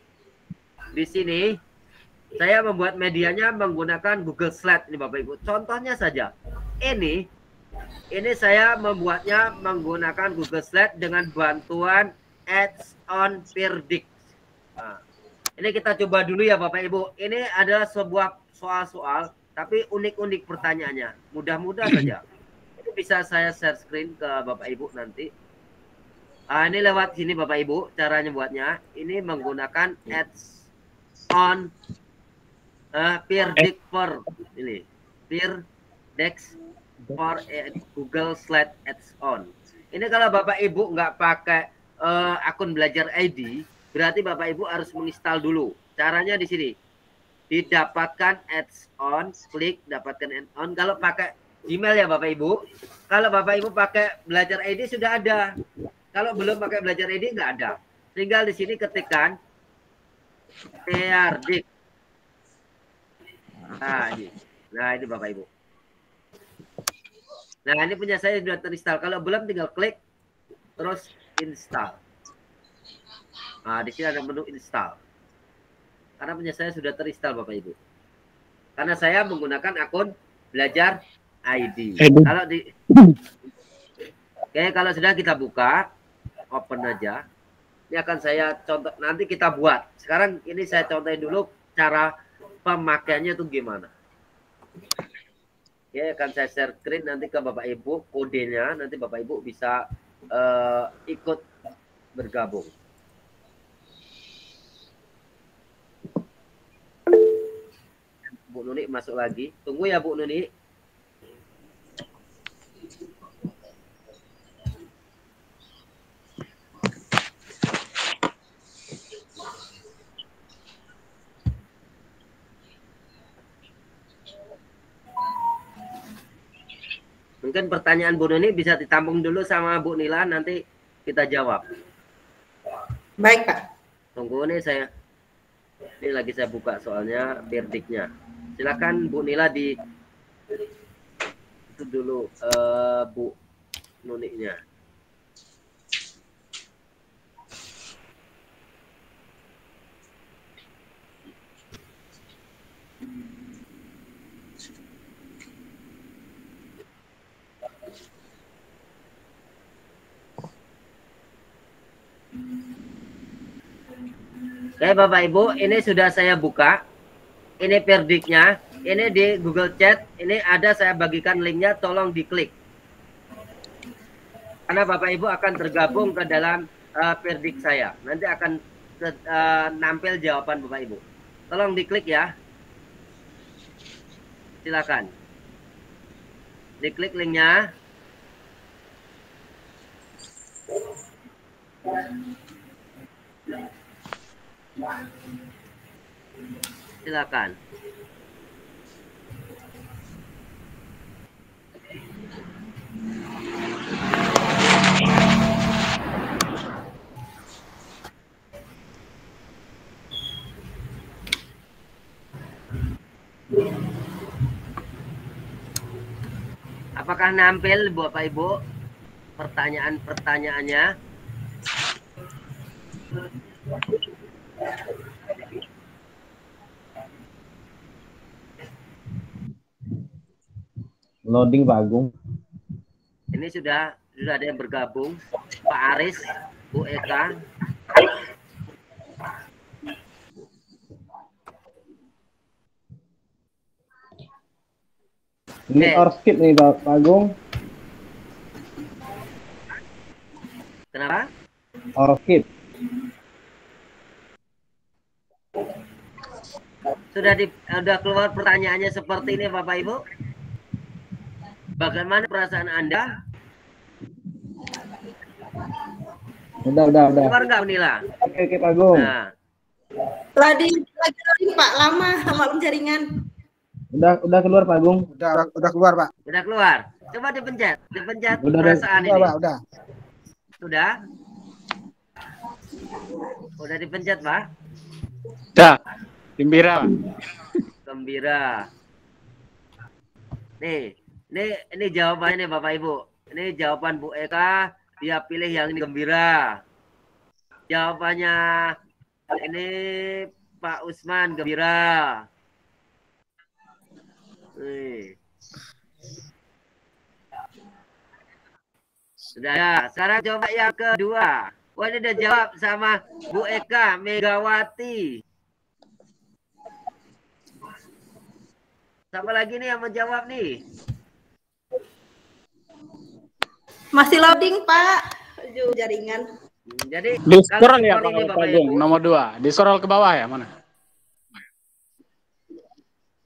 di sini saya membuat medianya menggunakan Google Slide ini Bapak Ibu. Contohnya saja. Ini Ini saya membuatnya menggunakan Google Slide dengan bantuan Add-on Predict. Nah, ini kita coba dulu ya Bapak Ibu. Ini adalah sebuah soal-soal, tapi unik-unik pertanyaannya. Mudah-mudah saja. Ini bisa saya share screen ke Bapak Ibu nanti. Ini lewat sini Bapak Ibu, caranya buatnya. Ini menggunakan Add-on Predict for ini. Predict for Google Slide Add-on. Ini kalau Bapak Ibu nggak pakai akun belajar ID, berarti Bapak Ibu harus menginstal dulu. Caranya di sini. Didapatkan add-on, klik dapatkan add-on. Kalau pakai Gmail ya Bapak Ibu. Kalau Bapak Ibu pakai belajar ID sudah ada. Kalau belum pakai belajar ID nggak ada. Tinggal di sini ketikkan Predict. Nah ini Bapak Ibu. Nah, ini punya saya sudah terinstall. Kalau belum tinggal klik terus install. Nah, di sini ada menu install. Karena punya saya sudah terinstall Bapak Ibu. Karena saya menggunakan akun belajar ID. Kalau di Oke, kalau sudah kita buka, open aja. Ini akan saya contoh, nanti kita buat. Sekarang ini saya contohin dulu cara pemakaiannya itu gimana. Oke, akan saya share screen nanti ke Bapak Ibu kodenya, nanti Bapak Ibu bisa ikut bergabung. Bu Nuni masuk lagi. Tunggu ya Bu Nuni. Mungkin pertanyaan Bu Nuni bisa ditampung dulu sama Bu Nila, nanti kita jawab. Baik, Pak. Tunggu nih saya. Ini lagi saya buka soalnya verdiknya. Silakan Bu Nila di itu dulu Bu Nuni-nya. Oke Bapak Ibu, ini sudah saya buka. Ini verdiknya. Ini di Google Chat. Ini ada saya bagikan linknya. Tolong diklik. Karena Bapak Ibu akan tergabung ke dalam verdik saya. Nanti akan nampil jawaban Bapak Ibu. Tolong diklik ya. Silakan. Diklik linknya. Silakan. Apakah nampil Bapak Ibu pertanyaan-pertanyaannya? Loading Pak Agung. Ini sudah ada yang bergabung. Pak Aris, Bu Eka. Ini skip nih Pak Agung. Kenapa? Skip. Sudah keluar pertanyaannya seperti ini Bapak Ibu. Bagaimana perasaan Anda? Udah. Keluar nggak Nila? Oke Pak Agung. Nah. Lagi Pak, lama jaringan. Udah keluar Pak Agung. Udah keluar Pak. Udah keluar. Coba dipencet udah, perasaan ini. Pak, udah. Udah dipencet Pak? Udah. Gembira. Ini jawabannya nih Bapak Ibu. Ini jawaban Bu Eka, dia pilih yang ini gembira. Jawabannya ini Pak Usman gembira. Sudah ya. Sekarang coba yang kedua. Wah, ini udah jawab sama Bu Eka Megawati. Siapa lagi nih yang menjawab nih? Masih loading, Pak. Aduh, jaringan. Jadi Di scroll kalau ya skor ini, Pak Bapak Agung, Ibu. nomor 2. Di scroll ke bawah ya, mana?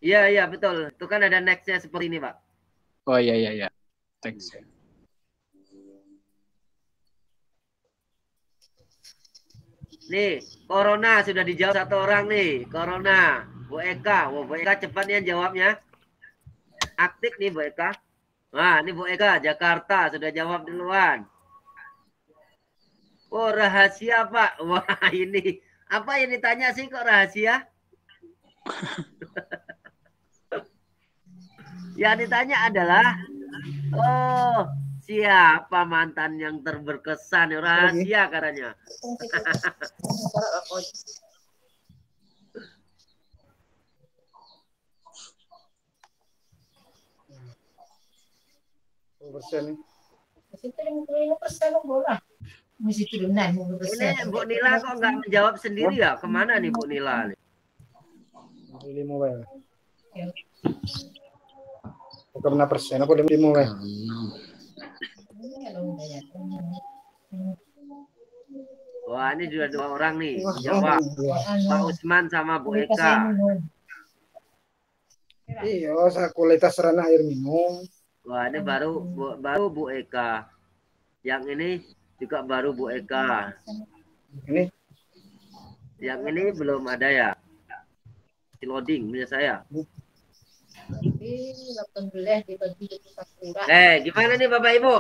Iya, betul. Itu kan ada next-nya seperti ini, Pak. Oh iya. Thanks ya. Nih, corona sudah dijawab satu orang nih. Corona, Bu Eka. Wah, Bu Eka cepat nih jawabnya. Aktif nih Bu Eka. Nah, ini Bu Eka, Jakarta sudah jawab duluan. Oh, rahasia Pak. Wah, ini apa yang ditanya sih kok rahasia? Yang ditanya adalah, oh, siapa mantan yang terberkesan? Rahasia katanya. Ini Bu Nila kok nggak menjawab sendiri ya? Kemana nih Bu Nila? Bukan persen apa 5 ya? Wah, ini juga 2 orang nih. Jawab. Pak Usman sama Bu Eka. Iya, kualitas sarana air minum. Wah, ini baru Bu Eka. Yang ini juga baru Bu Eka. Ini Yang ini belum ada ya? Loading punya saya. Gimana nih Bapak Ibu?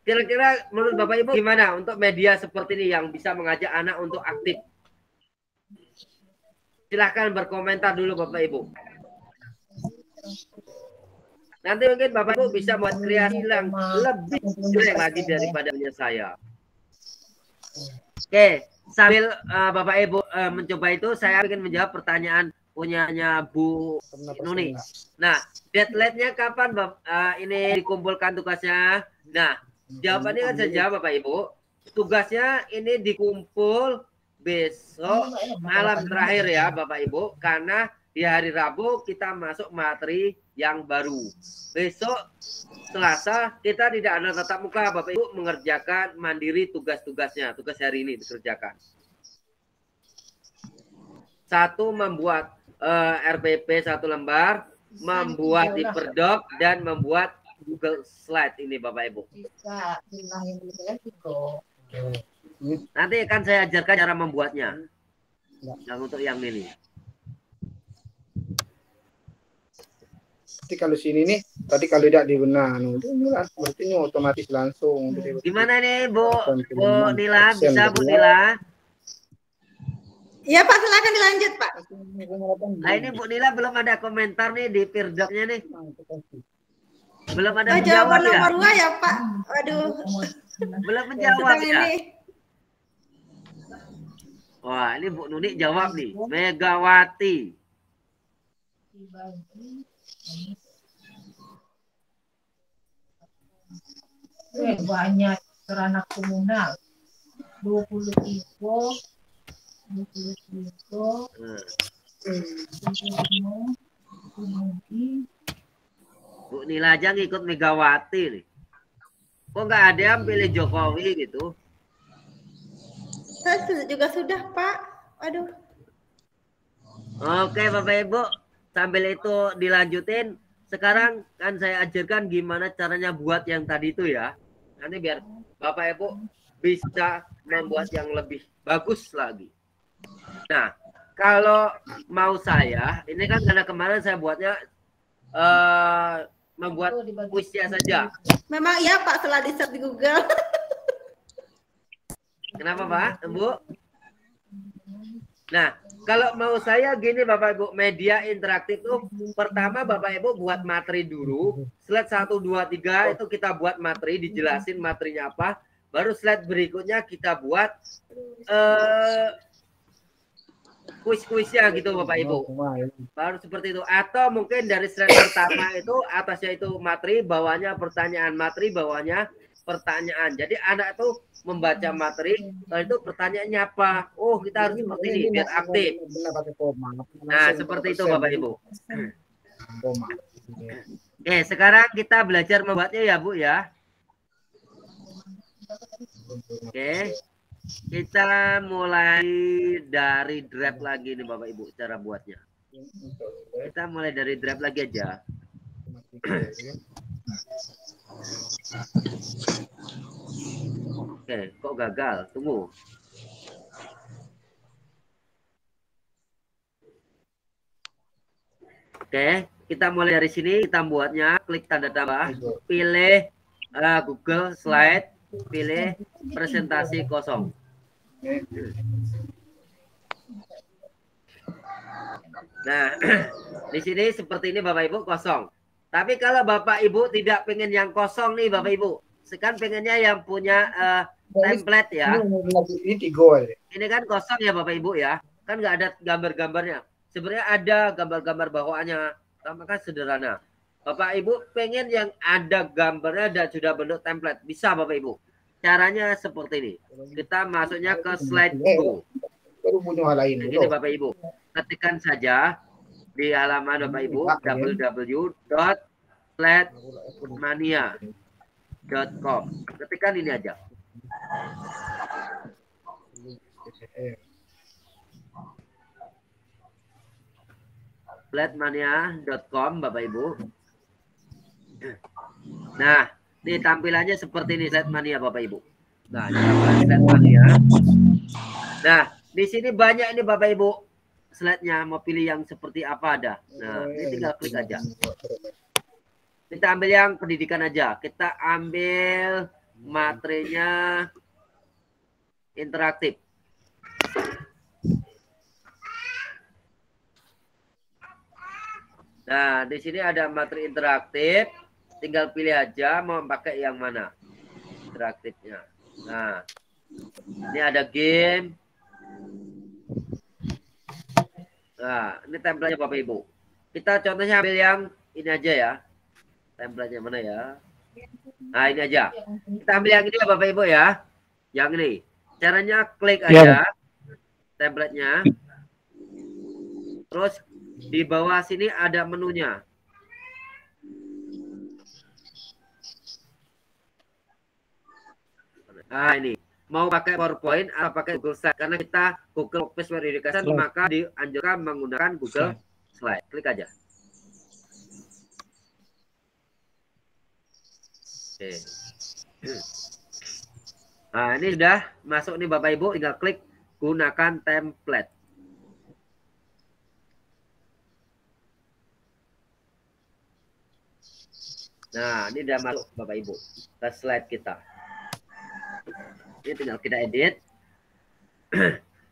Kira-kira menurut Bapak Ibu gimana untuk media seperti ini yang bisa mengajak anak untuk aktif? Silahkan berkomentar dulu Bapak Ibu. Nanti mungkin Bapak Ibu bisa buat kreasi yang lebih jelek lagi daripada punya saya. Oke, sambil Bapak Ibu mencoba itu, saya ingin menjawab pertanyaan punyanya Bu Nuni. Nah, deadline-nya kapan ini dikumpulkan tugasnya? Nah, jawabannya kan saya jawab Bapak Ibu. Tugasnya ini dikumpul besok malam terakhir ya Bapak Ibu, karena di hari Rabu kita masuk materi yang baru. Besok Selasa kita tidak ada tatap muka, Bapak Ibu mengerjakan mandiri tugas-tugasnya. Tugas hari ini dikerjakan. 1, membuat RPP 1 lembar, membuat Hyperdoc, dan membuat Google Slide ini Bapak Ibu. Nanti akan saya ajarkan cara membuatnya. Yang untuk yang ini. Tapi kalau sini nih, tadi kalau tidak dibenar, berarti ini otomatis langsung. Gimana nih Bu Nila? Bisa Bu Nila? Iya Pak, silakan dilanjut Pak. Nah ini Bu Nila belum ada komentar nih di Pirdoknya nih. Belum ada jawaban menjawab nomor ya? 2 ya Pak. Waduh. Belum menjawab ya? Ini. Wah ini Bu Nuni jawab nih. Megawati. Banyak anak komunal. 20 tipe. Bu Nila aja ngikut Megawati nih. Kok nggak ada yang pilih Jokowi gitu? Saya juga sudah Pak. Aduh. Oke Bapak Ibu, sambil itu dilanjutin. Sekarang kan saya ajarkan gimana caranya buat yang tadi itu ya. Nanti biar Bapak Ibu bisa membuat yang lebih bagus lagi. Nah, kalau mau saya, ini kan karena kemarin saya buatnya membuat kuisnya saja. Memang iya Pak, setelah di-search di Google. Kenapa Pak, Bu? Nah, kalau mau saya gini Bapak Ibu, media interaktif tuh pertama Bapak Ibu buat materi dulu. Slide 1, 2, 3 itu kita buat materi, dijelasin materinya apa. Baru slide berikutnya kita buat kuis-kuisnya gitu Bapak Ibu. Baru seperti itu. Atau mungkin dari slide pertama itu atasnya itu materi, bawahnya pertanyaan, materi bawahnya pertanyaan. Jadi anak tuh membaca materi, itu pertanyaannya apa? Oh, kita harus seperti ini biar aktif. Nah, seperti itu Bapak Ibu. Oke, sekarang kita belajar membuatnya ya Bu ya. Oke, kita mulai dari draft lagi nih Bapak Ibu cara buatnya. Kita mulai dari draft lagi aja. Oke, kok gagal? Tunggu. Oke, kita mulai dari sini. Kita buatnya, klik tanda tambah, pilih Google Slide, pilih presentasi kosong. Nah, di sini seperti ini Bapak Ibu kosong. Tapi kalau Bapak Ibu tidak pengen yang kosong nih Bapak Ibu, sekarang pengennya yang punya template ya. Ini kan kosong ya Bapak Ibu ya, kan nggak ada gambar-gambarnya. Sebenarnya ada gambar-gambar bawaannya, kan sederhana. Bapak Ibu pengen yang ada gambarnya dan sudah bentuk template, bisa Bapak Ibu. Caranya seperti ini. Kita masuknya ke slide go. Ini Bapak Ibu, ketikkan saja di halaman Bapak Ibu www.sledmania.com. Ketikkan ini aja. Sledmania.com Bapak Ibu. Nah, ini tampilannya seperti ini Sledmania Bapak Ibu. Nah, ini tampilan Sledmania. Nah, di sini banyak ini Bapak Ibu slide-nya, mau pilih yang seperti apa ada. Nah, ini tinggal klik aja. Kita ambil yang pendidikan aja. Kita ambil materinya interaktif. Nah, di sini ada materi interaktif. Tinggal pilih aja mau pakai yang mana interaktifnya. Nah, ini ada game. Nah, ini template-nya Bapak Ibu. Kita contohnya ambil yang ini aja ya. Template-nya mana ya? Nah, ini aja. Kita ambil yang ini ya Bapak Ibu ya. Yang ini. Caranya klik aja template-nya. Terus di bawah sini ada menunya. Nah, ini. Mau pakai PowerPoint atau pakai Google Slide. Karena kita Google Office Word Education, maka dianjurkan menggunakan Google Slide. Klik aja. Oke. Nah, ini sudah masuk nih Bapak Ibu. Tinggal klik gunakan template. Nah, ini sudah masuk Bapak Ibu ke slide kita. Ini tinggal kita edit.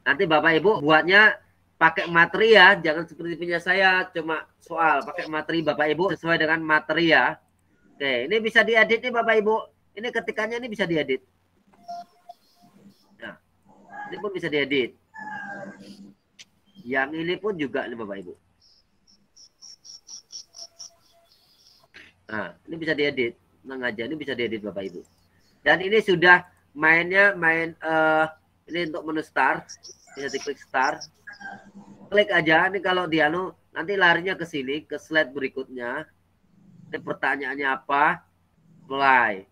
Nanti Bapak Ibu buatnya pakai materi ya, jangan seperti punya saya cuma soal, pakai materi Bapak Ibu sesuai dengan materi ya. Oke, ini bisa diedit nih Bapak Ibu. Ini ketikannya ini bisa diedit. Nah, ini pun bisa diedit. Yang ini pun juga nih Bapak Ibu. Nah, ini bisa diedit. Tenang aja, ini bisa diedit Bapak Ibu. Dan ini sudah mainnya ini untuk menu start. Bisa diklik start. Klik aja. Ini kalau dianu nanti larinya ke sini, ke slide berikutnya. Ini pertanyaannya apa? Mulai.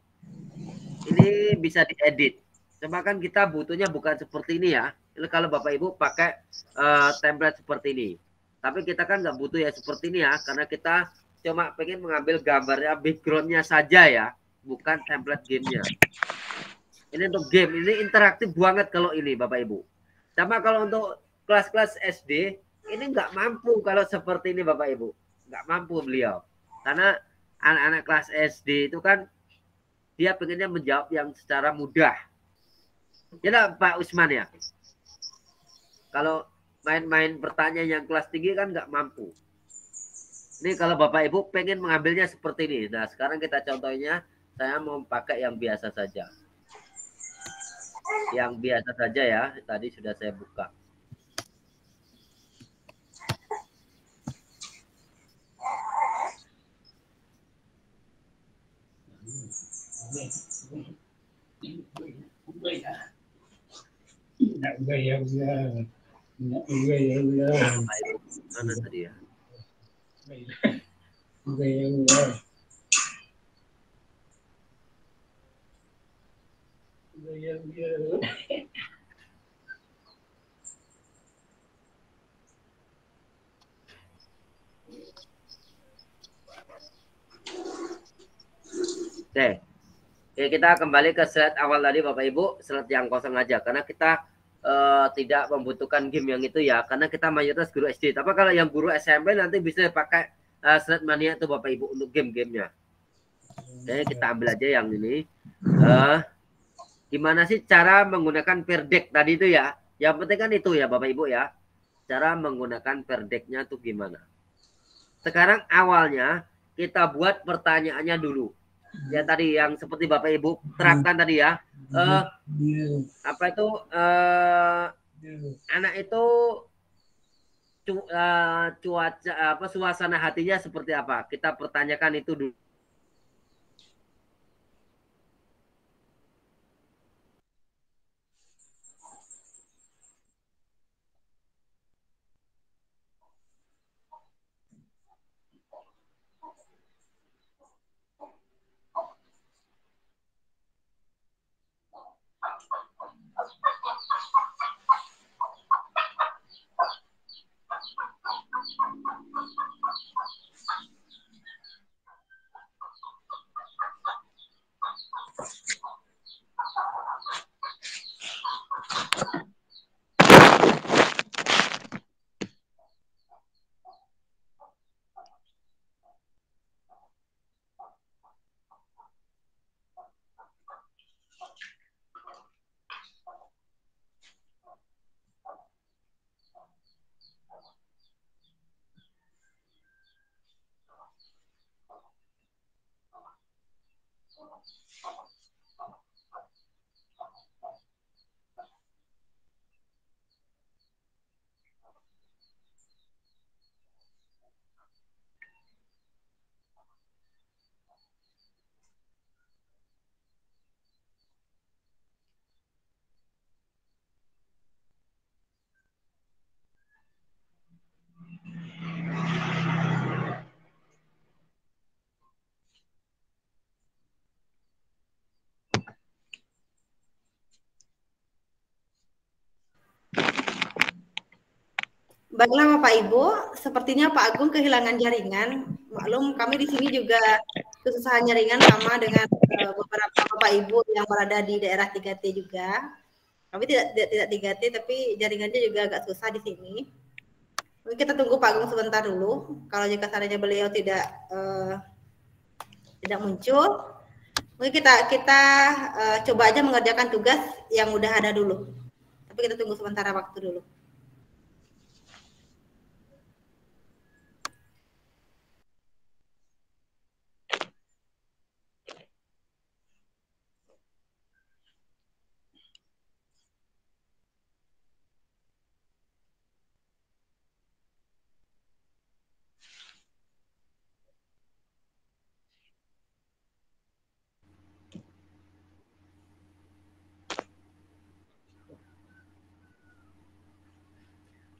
Ini bisa diedit. Cuma kan kita butuhnya bukan seperti ini ya. Ini kalau Bapak Ibu pakai template seperti ini. Tapi kita kan nggak butuh ya seperti ini ya. Karena kita cuma pengen mengambil gambarnya, backgroundnya saja ya. Bukan template gamenya. Ini untuk game. Ini interaktif banget kalau ini Bapak Ibu. Sama kalau untuk kelas-kelas SD. Ini nggak mampu kalau seperti ini Bapak Ibu. Nggak mampu beliau. Karena anak-anak kelas SD itu kan dia pengennya menjawab yang secara mudah. Ya Pak Usman ya. Kalau main-main pertanyaan yang kelas tinggi kan nggak mampu. Ini kalau Bapak Ibu pengen mengambilnya seperti ini. Nah sekarang kita contohnya saya mau pakai yang biasa saja. Yang biasa saja ya. Tadi sudah saya buka. Mana tadi ya? Oke. Oke, kita kembali ke slide awal tadi Bapak Ibu, slide yang kosong aja karena kita tidak membutuhkan game yang itu ya, karena kita mayoritas guru SD. Tapi kalau yang guru SMP nanti bisa pakai slide mania tuh Bapak Ibu untuk game-gamenya. Oke, kita ambil aja yang ini. Gimana sih cara menggunakan perdek tadi itu ya? Yang penting kan itu ya Bapak Ibu ya. Cara menggunakan perdeknya tuh gimana? Sekarang awalnya kita buat pertanyaannya dulu. Ya tadi yang seperti Bapak Ibu terapkan tadi ya. Apa itu anak itu cuaca apa suasana hatinya seperti apa? Kita pertanyakan itu dulu. Baiklah Bapak Ibu, sepertinya Pak Agung kehilangan jaringan. Maklum kami di sini juga kesusahan jaringan sama dengan beberapa Bapak Ibu yang berada di daerah 3T juga. Kami tidak 3T tapi jaringannya juga agak susah di sini. Mungkin kita tunggu Pak Agung sebentar dulu. Kalau jika seandainya beliau tidak muncul, mungkin kita coba aja mengerjakan tugas yang udah ada dulu. Tapi kita tunggu sementara waktu dulu.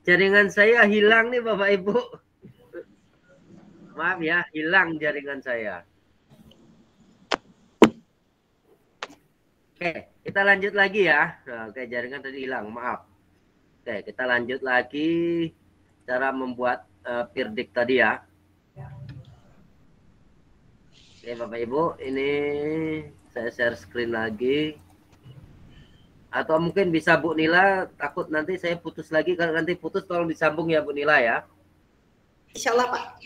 Jaringan saya hilang nih Bapak Ibu. Maaf ya, hilang jaringan saya. Oke, kita lanjut lagi ya. Nah, oke, jaringan tadi hilang, maaf. Oke, kita lanjut lagi cara membuat pirdik tadi ya. Oke, Bapak Ibu, ini saya share screen lagi. Atau mungkin bisa Bu Nila, takut nanti saya putus lagi. Kalau nanti putus tolong disambung ya Bu Nila ya. Insya Allah Pak.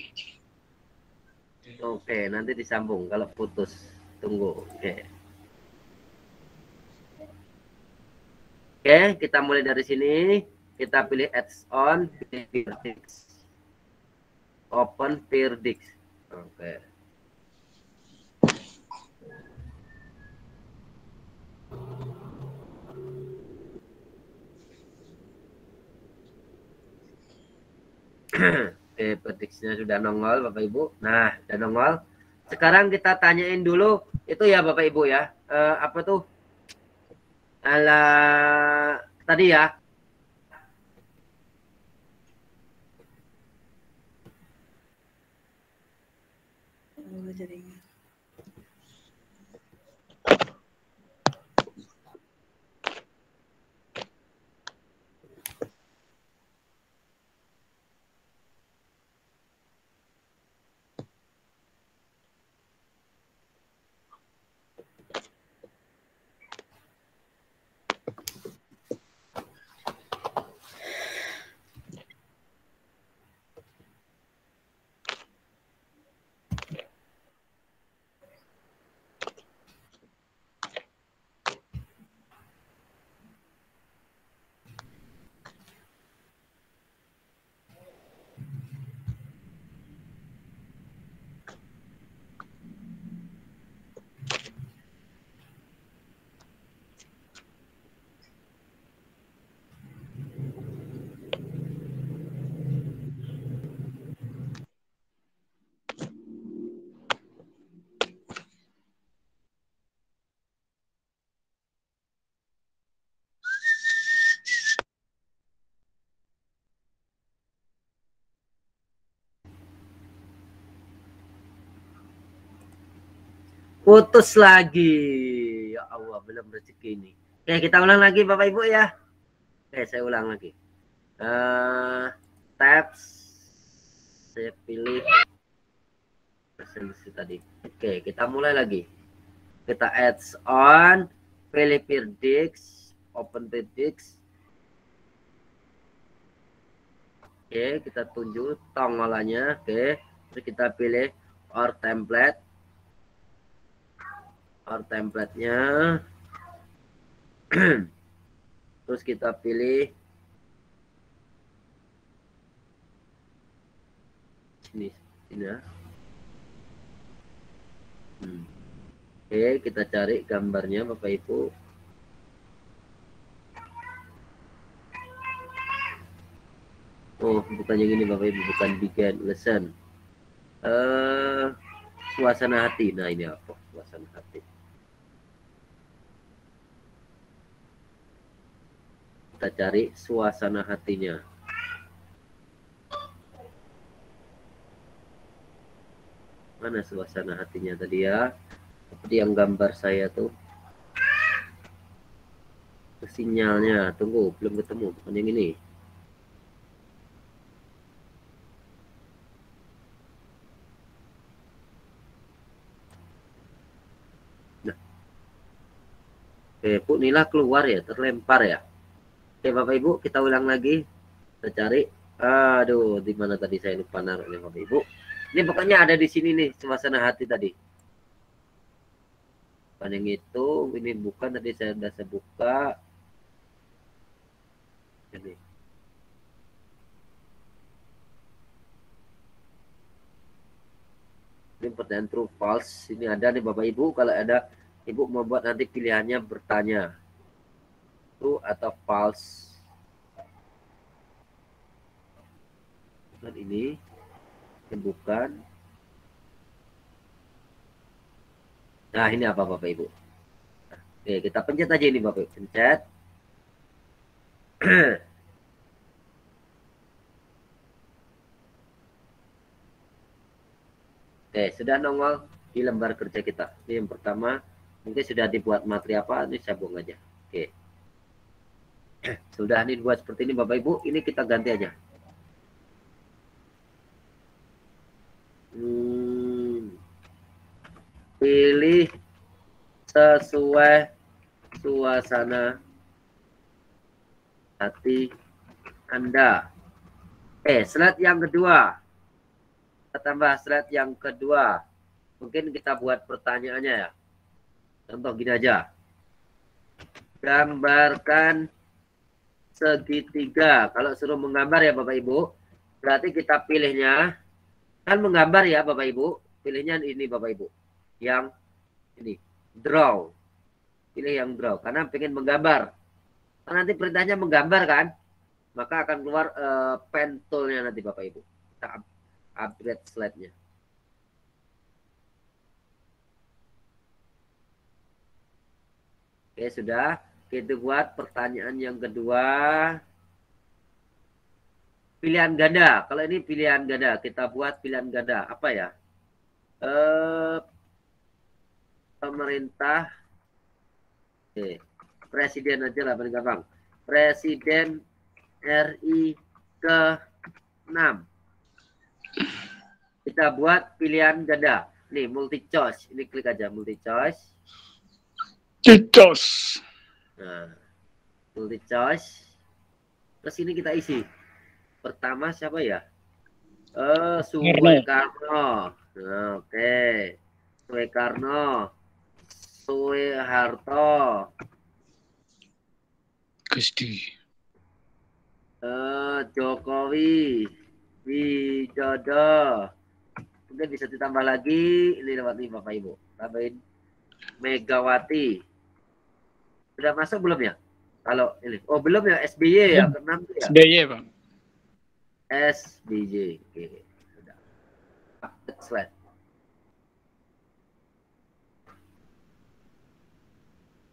Oke, nanti disambung kalau putus. Tunggu. Oke. Oke, kita mulai dari sini. Kita pilih Ads on, Open Pirdix. Oke. Oke, prediksinya sudah nongol Bapak Ibu. Nah, sudah nongol. Sekarang kita tanyain dulu itu ya Bapak Ibu ya. Apa tuh? ala tadi ya. Putus lagi. Ya Allah, belum rezeki ini. Oke, kita ulang lagi Bapak Ibu ya. Oke, saya ulang lagi. Tabs. Saya pilih presentasi tadi. Oke, kita mulai lagi. Kita adds on. Pilih Pirdix. Open Pirdix. Oke, kita tunjuk tonggolannya. Oke, terus kita pilih or template. Or template-nya. Terus kita pilih sini ya. Oke, kita cari gambarnya Bapak Ibu. Oh, bukan yang ini Bapak Ibu, bukan begin lesson. Suasana hati. Nah, ini apa? Suasana hati. Kita cari suasana hatinya. Mana suasana hatinya tadi ya? Seperti yang gambar saya tuh. Sinyalnya, tunggu, belum ketemu. Bukan yang ini. Nah. Oke, Bu Nila keluar ya, terlempar ya. Oke, Bapak Ibu, kita ulang lagi. Kita cari. Aduh, di mana tadi saya lupa naruhnya Bapak Ibu. Ini pokoknya ada di sini nih, suasana hati tadi. Bukan yang itu, ini bukan tadi saya sudah buka. Ini. Ini pertanyaan true false. Ini ada nih Bapak Ibu. Kalau ada Ibu mau buat nanti pilihannya bertanya. True atau false. Bukan ini. Bukan. Nah, ini apa Bapak Ibu? Oke, kita pencet aja ini Bapak Ibu. Pencet. Oke, sudah nongol di lembar kerja kita. Ini yang pertama. Mungkin sudah dibuat materi apa, ini saya buang aja. Oke. Sudah nih dibuat seperti ini Bapak Ibu. Ini kita ganti aja. Pilih sesuai suasana hati Anda. Slide yang kedua. Kita tambah slide yang kedua. Mungkin kita buat pertanyaannya ya. Contoh gini aja. Gambarkan segitiga. Kalau suruh menggambar ya Bapak Ibu. Berarti kita pilihnya. Kan menggambar ya Bapak Ibu. Pilihnya ini Bapak Ibu. Yang ini. Draw. Pilih yang draw. Karena pengen menggambar. Karena nanti perintahnya menggambar kan. Maka akan keluar pen tool-nya nanti Bapak Ibu. Kita upgrade slide-nya. Oke, sudah. Itu buat pertanyaan yang kedua. Pilihan ganda. Kalau ini pilihan ganda, kita buat pilihan ganda. Apa ya? Pemerintah. Presiden aja lah paling gampang. Presiden RI ke-6. Kita buat pilihan ganda. Nih, multi choice. Ini klik aja multi choice. Nah, multi choice. Terus ini kita isi. Pertama siapa ya? Soekarno. Nah, oke. Soekarno. Soeharto. Gusti. Jokowi. Widodo. Mungkin bisa ditambah lagi. Ini lewat nih Bapak Ibu. Tambahin Megawati. Sudah masuk belum ya? Kalau ini. Oh, belum ya, SBY ya, ke-6 ya. SBY, Bang. SBY. Oke. Sudah. Slide.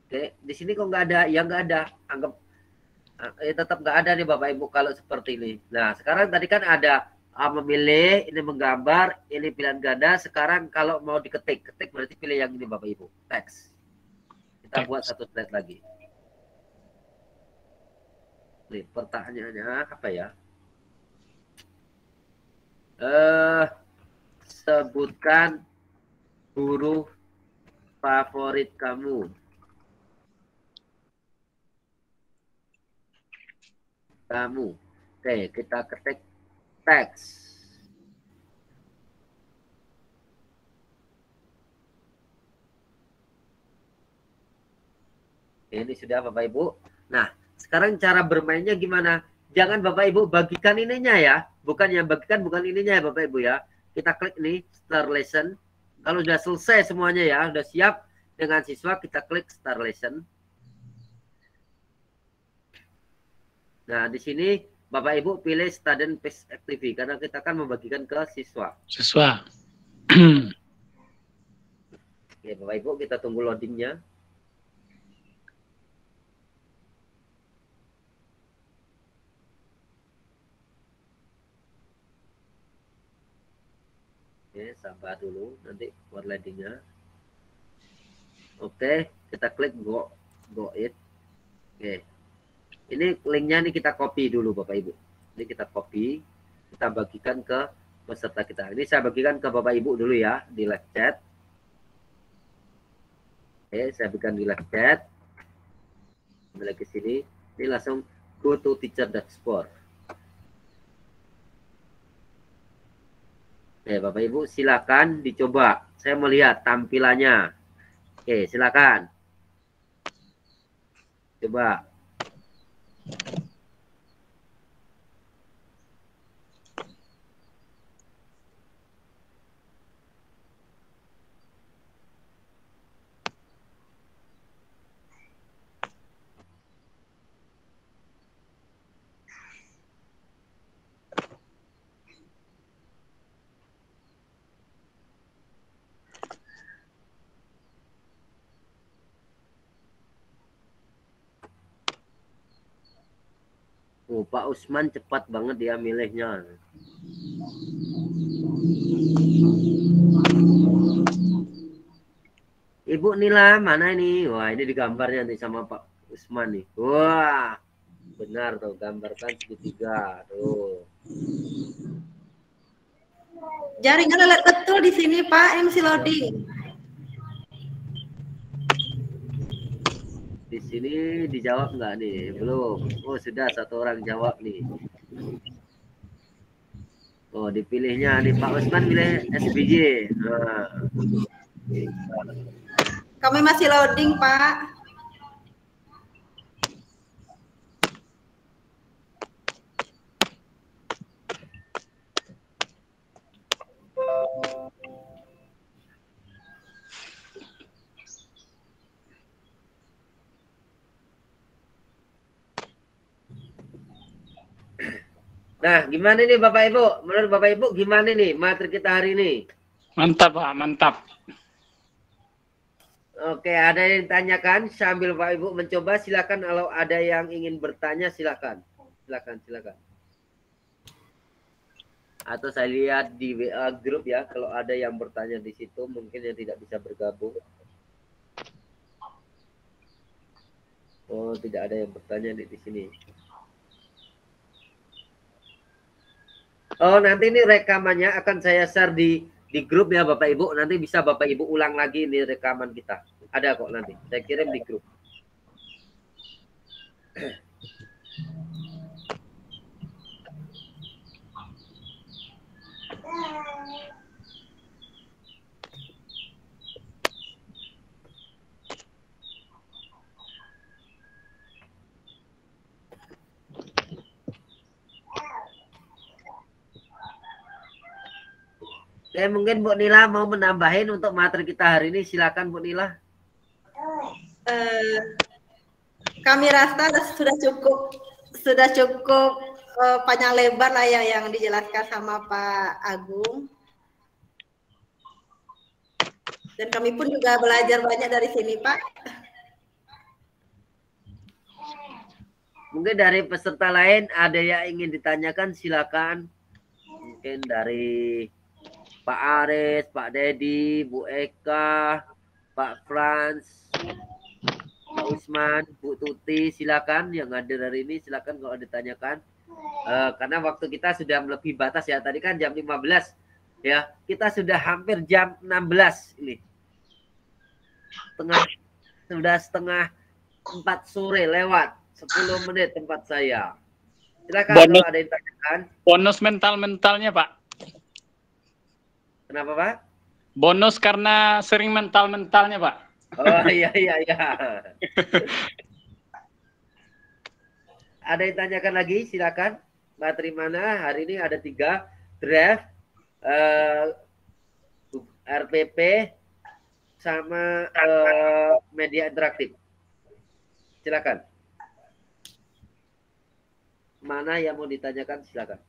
Oke, di sini kok nggak ada, yang nggak ada, anggap tetap nggak ada nih Bapak Ibu kalau seperti ini. Nah, sekarang tadi kan ada memilih, ini menggambar, ini pilihan ganda. Sekarang kalau mau ketik berarti pilih yang ini Bapak Ibu, teks. Kita buat satu slide lagi. Nih, pertanyaannya apa ya? Sebutkan huruf favorit kamu. Oke, kita ketik teks. Ini sudah Bapak Ibu. Nah, sekarang cara bermainnya gimana? Jangan Bapak Ibu bagikan ininya ya. Bukan yang bagikan, bukan ininya ya Bapak Ibu ya. Kita klik nih, start lesson. Kalau sudah selesai semuanya ya, sudah siap dengan siswa, kita klik start lesson. Nah, di sini Bapak Ibu pilih student page activity karena kita akan membagikan ke siswa. Siswa. Oke, Bapak Ibu, kita tunggu loadingnya. Oke, sabar dulu, nanti buat loadingnya. Oke, kita klik go it. Oke. Ini linknya nih kita copy dulu Bapak Ibu. Ini kita copy, kita bagikan ke peserta kita. Ini saya bagikan ke Bapak Ibu dulu ya di live chat. Oke, saya bagikan di live chat. Kembali ke sini. Ini langsung go to teacher dashboard. Oke, Bapak Ibu silakan dicoba. Saya melihat tampilannya. Oke, silakan. Coba. Oh, Pak Usman cepat banget dia milihnya. Ibu Nila mana ini? Wah, ini digambarnya nih sama Pak Usman nih. Wah, benar tuh, gambarkan segitiga. Tuh. Jaringan lelet betul di sini Pak, MC loading. Di sini dijawab nggak nih? Belum. Oh, sudah satu orang jawab nih. Oh, dipilihnya nih Pak Usman pilih SBY. Nah. Kami masih loading, Pak. Nah, gimana nih Bapak Ibu? Menurut Bapak Ibu gimana nih materi kita hari ini? Mantap, Pak, mantap. Oke, ada yang ditanyakan sambil Pak Ibu mencoba, silakan kalau ada yang ingin bertanya silakan. Silakan. Atau saya lihat di WA grup ya, kalau ada yang bertanya di situ mungkin yang tidak bisa bergabung. Oh, tidak ada yang bertanya di sini. Oh, nanti ini rekamannya akan saya share di grup ya Bapak Ibu. Nanti bisa Bapak Ibu ulang lagi ini rekaman kita. Ada kok nanti. Saya kirim di grup. Mungkin Bu Nila mau menambahin untuk materi kita hari ini. Silakan Bu Nila. Kami rasa sudah cukup panjang lebar lah ya yang dijelaskan sama Pak Agung. Dan kami pun juga belajar banyak dari sini, Pak. Mungkin dari peserta lain ada yang ingin ditanyakan, silakan. Mungkin dari Pak Aris, Pak Dedi, Bu Eka, Pak Frans, Pak Usman, Bu Tuti, silakan yang hadir hari ini, silakan kalau ditanyakan. Karena waktu kita sudah melebihi batas ya, tadi kan jam 15 ya, kita sudah hampir jam 16 ini. Sudah setengah 4 sore lewat 10 menit tempat saya. Silakan kalau ada yang ditanyakan. Bonus mental-mentalnya Pak. Kenapa Pak? Bonus karena sering mental-mentalnya Pak. Oh iya. Ada yang tanyakan lagi, silakan. Materi mana? Hari ini ada 3 draft, RPP, sama media interaktif. Silakan. Mana yang mau ditanyakan, silakan.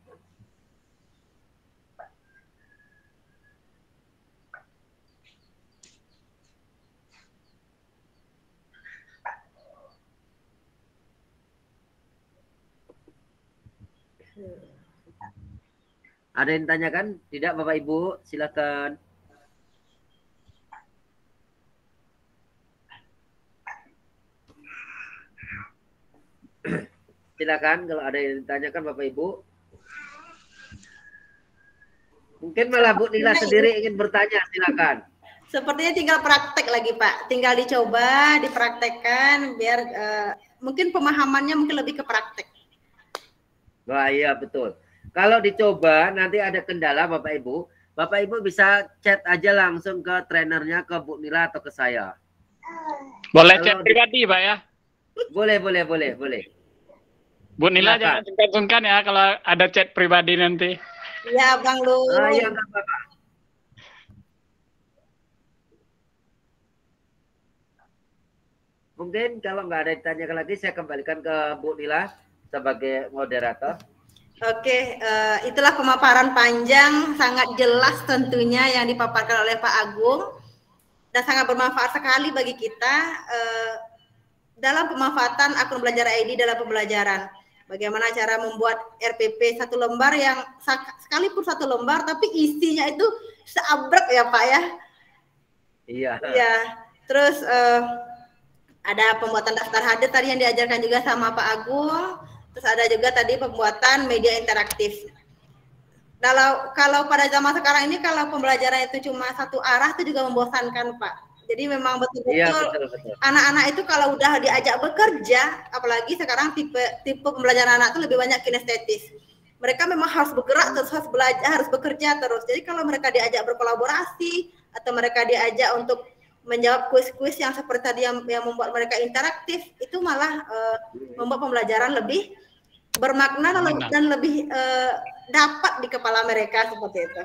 Ada yang tanyakan? Tidak Bapak Ibu, silakan. Silakan kalau ada yang ditanyakan Bapak Ibu. Mungkin malah Bu Nila sendiri ingin bertanya, silakan. Sepertinya tinggal praktek lagi Pak, tinggal dicoba, dipraktekkan biar mungkin pemahamannya mungkin lebih ke praktek. Wah iya betul. Kalau dicoba nanti ada kendala Bapak Ibu bisa chat aja langsung ke trainernya, ke Bu Nila atau ke saya. Boleh chat pribadi Pak ya? Boleh. Bu Nila jangan sungkan-sungkan ya kalau ada chat pribadi nanti. Ya Bang Lu. Iya nggak apa-apa. Mungkin kalau nggak ada ditanyakan lagi, saya kembalikan ke Bu Nila sebagai moderator. Oke, itulah pemaparan panjang, sangat jelas tentunya yang dipaparkan oleh Pak Agung dan sangat bermanfaat sekali bagi kita dalam pemanfaatan akun belajar ID dalam pembelajaran. Bagaimana cara membuat RPP 1 lembar yang sekalipun 1 lembar tapi isinya itu seabrek ya Pak ya. Iya. Iya. Terus ada pembuatan daftar hadir tadi yang diajarkan juga sama Pak Agung. Terus ada juga tadi pembuatan media interaktif. Kalau pada zaman sekarang ini kalau pembelajaran itu cuma satu arah itu juga membosankan Pak. Jadi memang betul-betul anak-anak itu kalau udah diajak bekerja, apalagi sekarang tipe pembelajaran anak itu lebih banyak kinestetis. Mereka memang harus bergerak terus, harus belajar, harus bekerja terus. Jadi kalau mereka diajak berkolaborasi atau mereka diajak untuk menjawab kuis-kuis yang seperti tadi yang membuat mereka interaktif, itu malah membuat pembelajaran lebih bermakna dan lebih dapat di kepala mereka seperti itu.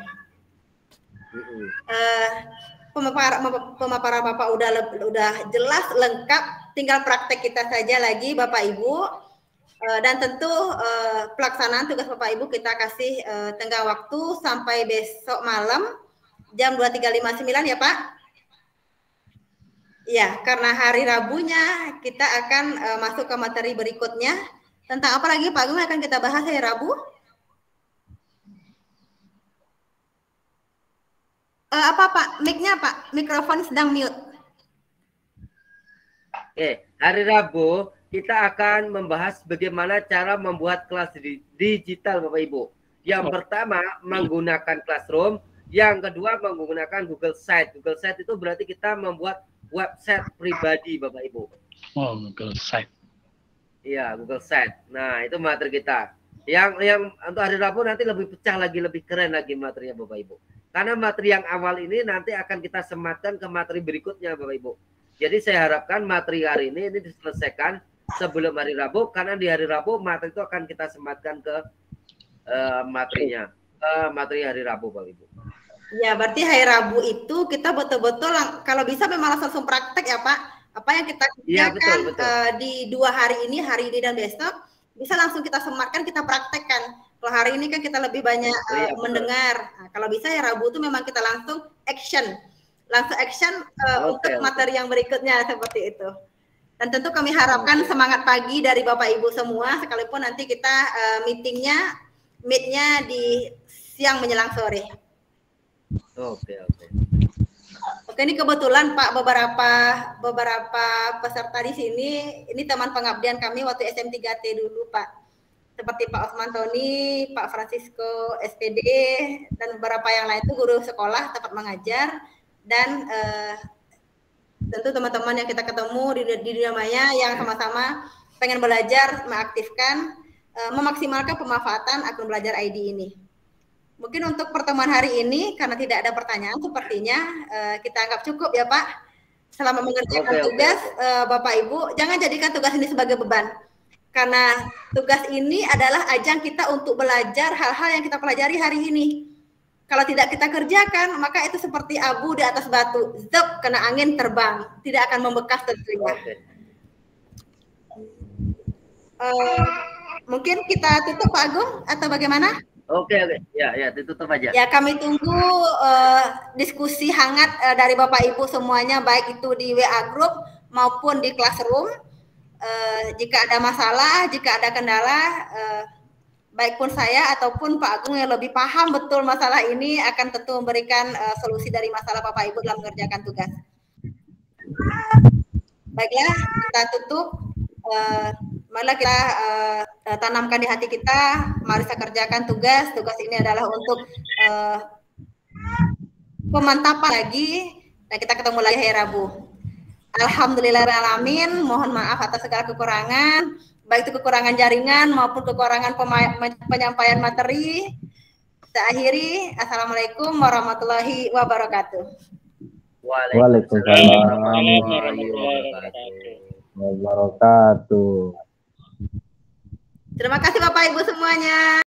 Pemaparan Bapak udah jelas lengkap, tinggal praktek kita saja lagi Bapak Ibu, dan tentu pelaksanaan tugas Bapak Ibu kita kasih tenggang waktu sampai besok malam jam 23.59 ya Pak. Ya, karena hari Rabunya kita akan masuk ke materi berikutnya. Tentang apa lagi Pak Agung akan kita bahas hari Rabu? Apa Pak? Mic-nya Pak? Mikrofon sedang mute. Oke, hari Rabu kita akan membahas bagaimana cara membuat kelas digital Bapak Ibu. Yang pertama menggunakan Classroom, yang kedua menggunakan Google Site. Google Site itu berarti kita membuat website pribadi Bapak Ibu. Oh, Google Site. Iya, Google Site. Nah, itu materi kita. Yang untuk hari Rabu nanti lebih pecah lagi, lebih keren lagi materinya Bapak Ibu. Karena materi yang awal ini nanti akan kita sematkan ke materi berikutnya Bapak Ibu. Jadi saya harapkan materi hari ini diselesaikan sebelum hari Rabu, karena di hari Rabu materi itu akan kita sematkan ke materinya, materi hari Rabu Bapak Ibu. Ya, berarti hari Rabu itu kita betul-betul kalau bisa memang langsung praktek ya Pak. Apa yang kita kerjakan di 2 hari ini dan besok, bisa langsung kita sematkan, kita praktekkan. Kalau hari ini kan kita lebih banyak mendengar. Nah, kalau bisa ya Rabu itu memang kita langsung action untuk materi yang berikutnya seperti itu. Dan tentu kami harapkan semangat pagi dari Bapak Ibu semua, sekalipun nanti kita meet-nya di siang menjelang sore. Oke, ini kebetulan Pak beberapa peserta di sini ini teman pengabdian kami waktu SM3T dulu Pak. Seperti Pak Osman Tony, Pak Francisco SPD, dan beberapa yang lain itu guru sekolah tempat mengajar, dan tentu teman-teman yang kita ketemu di dunia maya yang sama-sama pengen belajar, mengaktifkan, memaksimalkan pemanfaatan akun belajar ID ini. Mungkin untuk pertemuan hari ini karena tidak ada pertanyaan, sepertinya kita anggap cukup ya Pak. Selama mengerjakan tugas, Bapak Ibu jangan jadikan tugas ini sebagai beban. Karena tugas ini adalah ajang kita untuk belajar hal-hal yang kita pelajari hari ini. Kalau tidak kita kerjakan, maka itu seperti abu di atas batu. Zep, kena angin terbang. Tidak akan membekas tentunya. Mungkin kita tutup Pak Agung atau bagaimana? Oke. Ya, ditutup aja. Ya, kami tunggu diskusi hangat dari Bapak Ibu semuanya, baik itu di WA Group maupun di Classroom. Jika ada masalah, jika ada kendala, baik pun saya ataupun Pak Agung yang lebih paham betul masalah ini akan tentu memberikan solusi dari masalah Bapak Ibu dalam mengerjakan tugas. Baiklah, kita tutup. Marilah kita tanamkan di hati kita, mari kita kerjakan tugas. Tugas ini adalah untuk pemantapan lagi, dan kita ketemu lagi hari Rabu. Alhamdulillahirrahmanirrahim. Mohon maaf atas segala kekurangan, baik itu kekurangan jaringan maupun kekurangan penyampaian materi. Saya akhiri. Assalamualaikum warahmatullahi wabarakatuh. Waalaikumsalam warahmatullahi wabarakatuh. Terima kasih Bapak Ibu semuanya.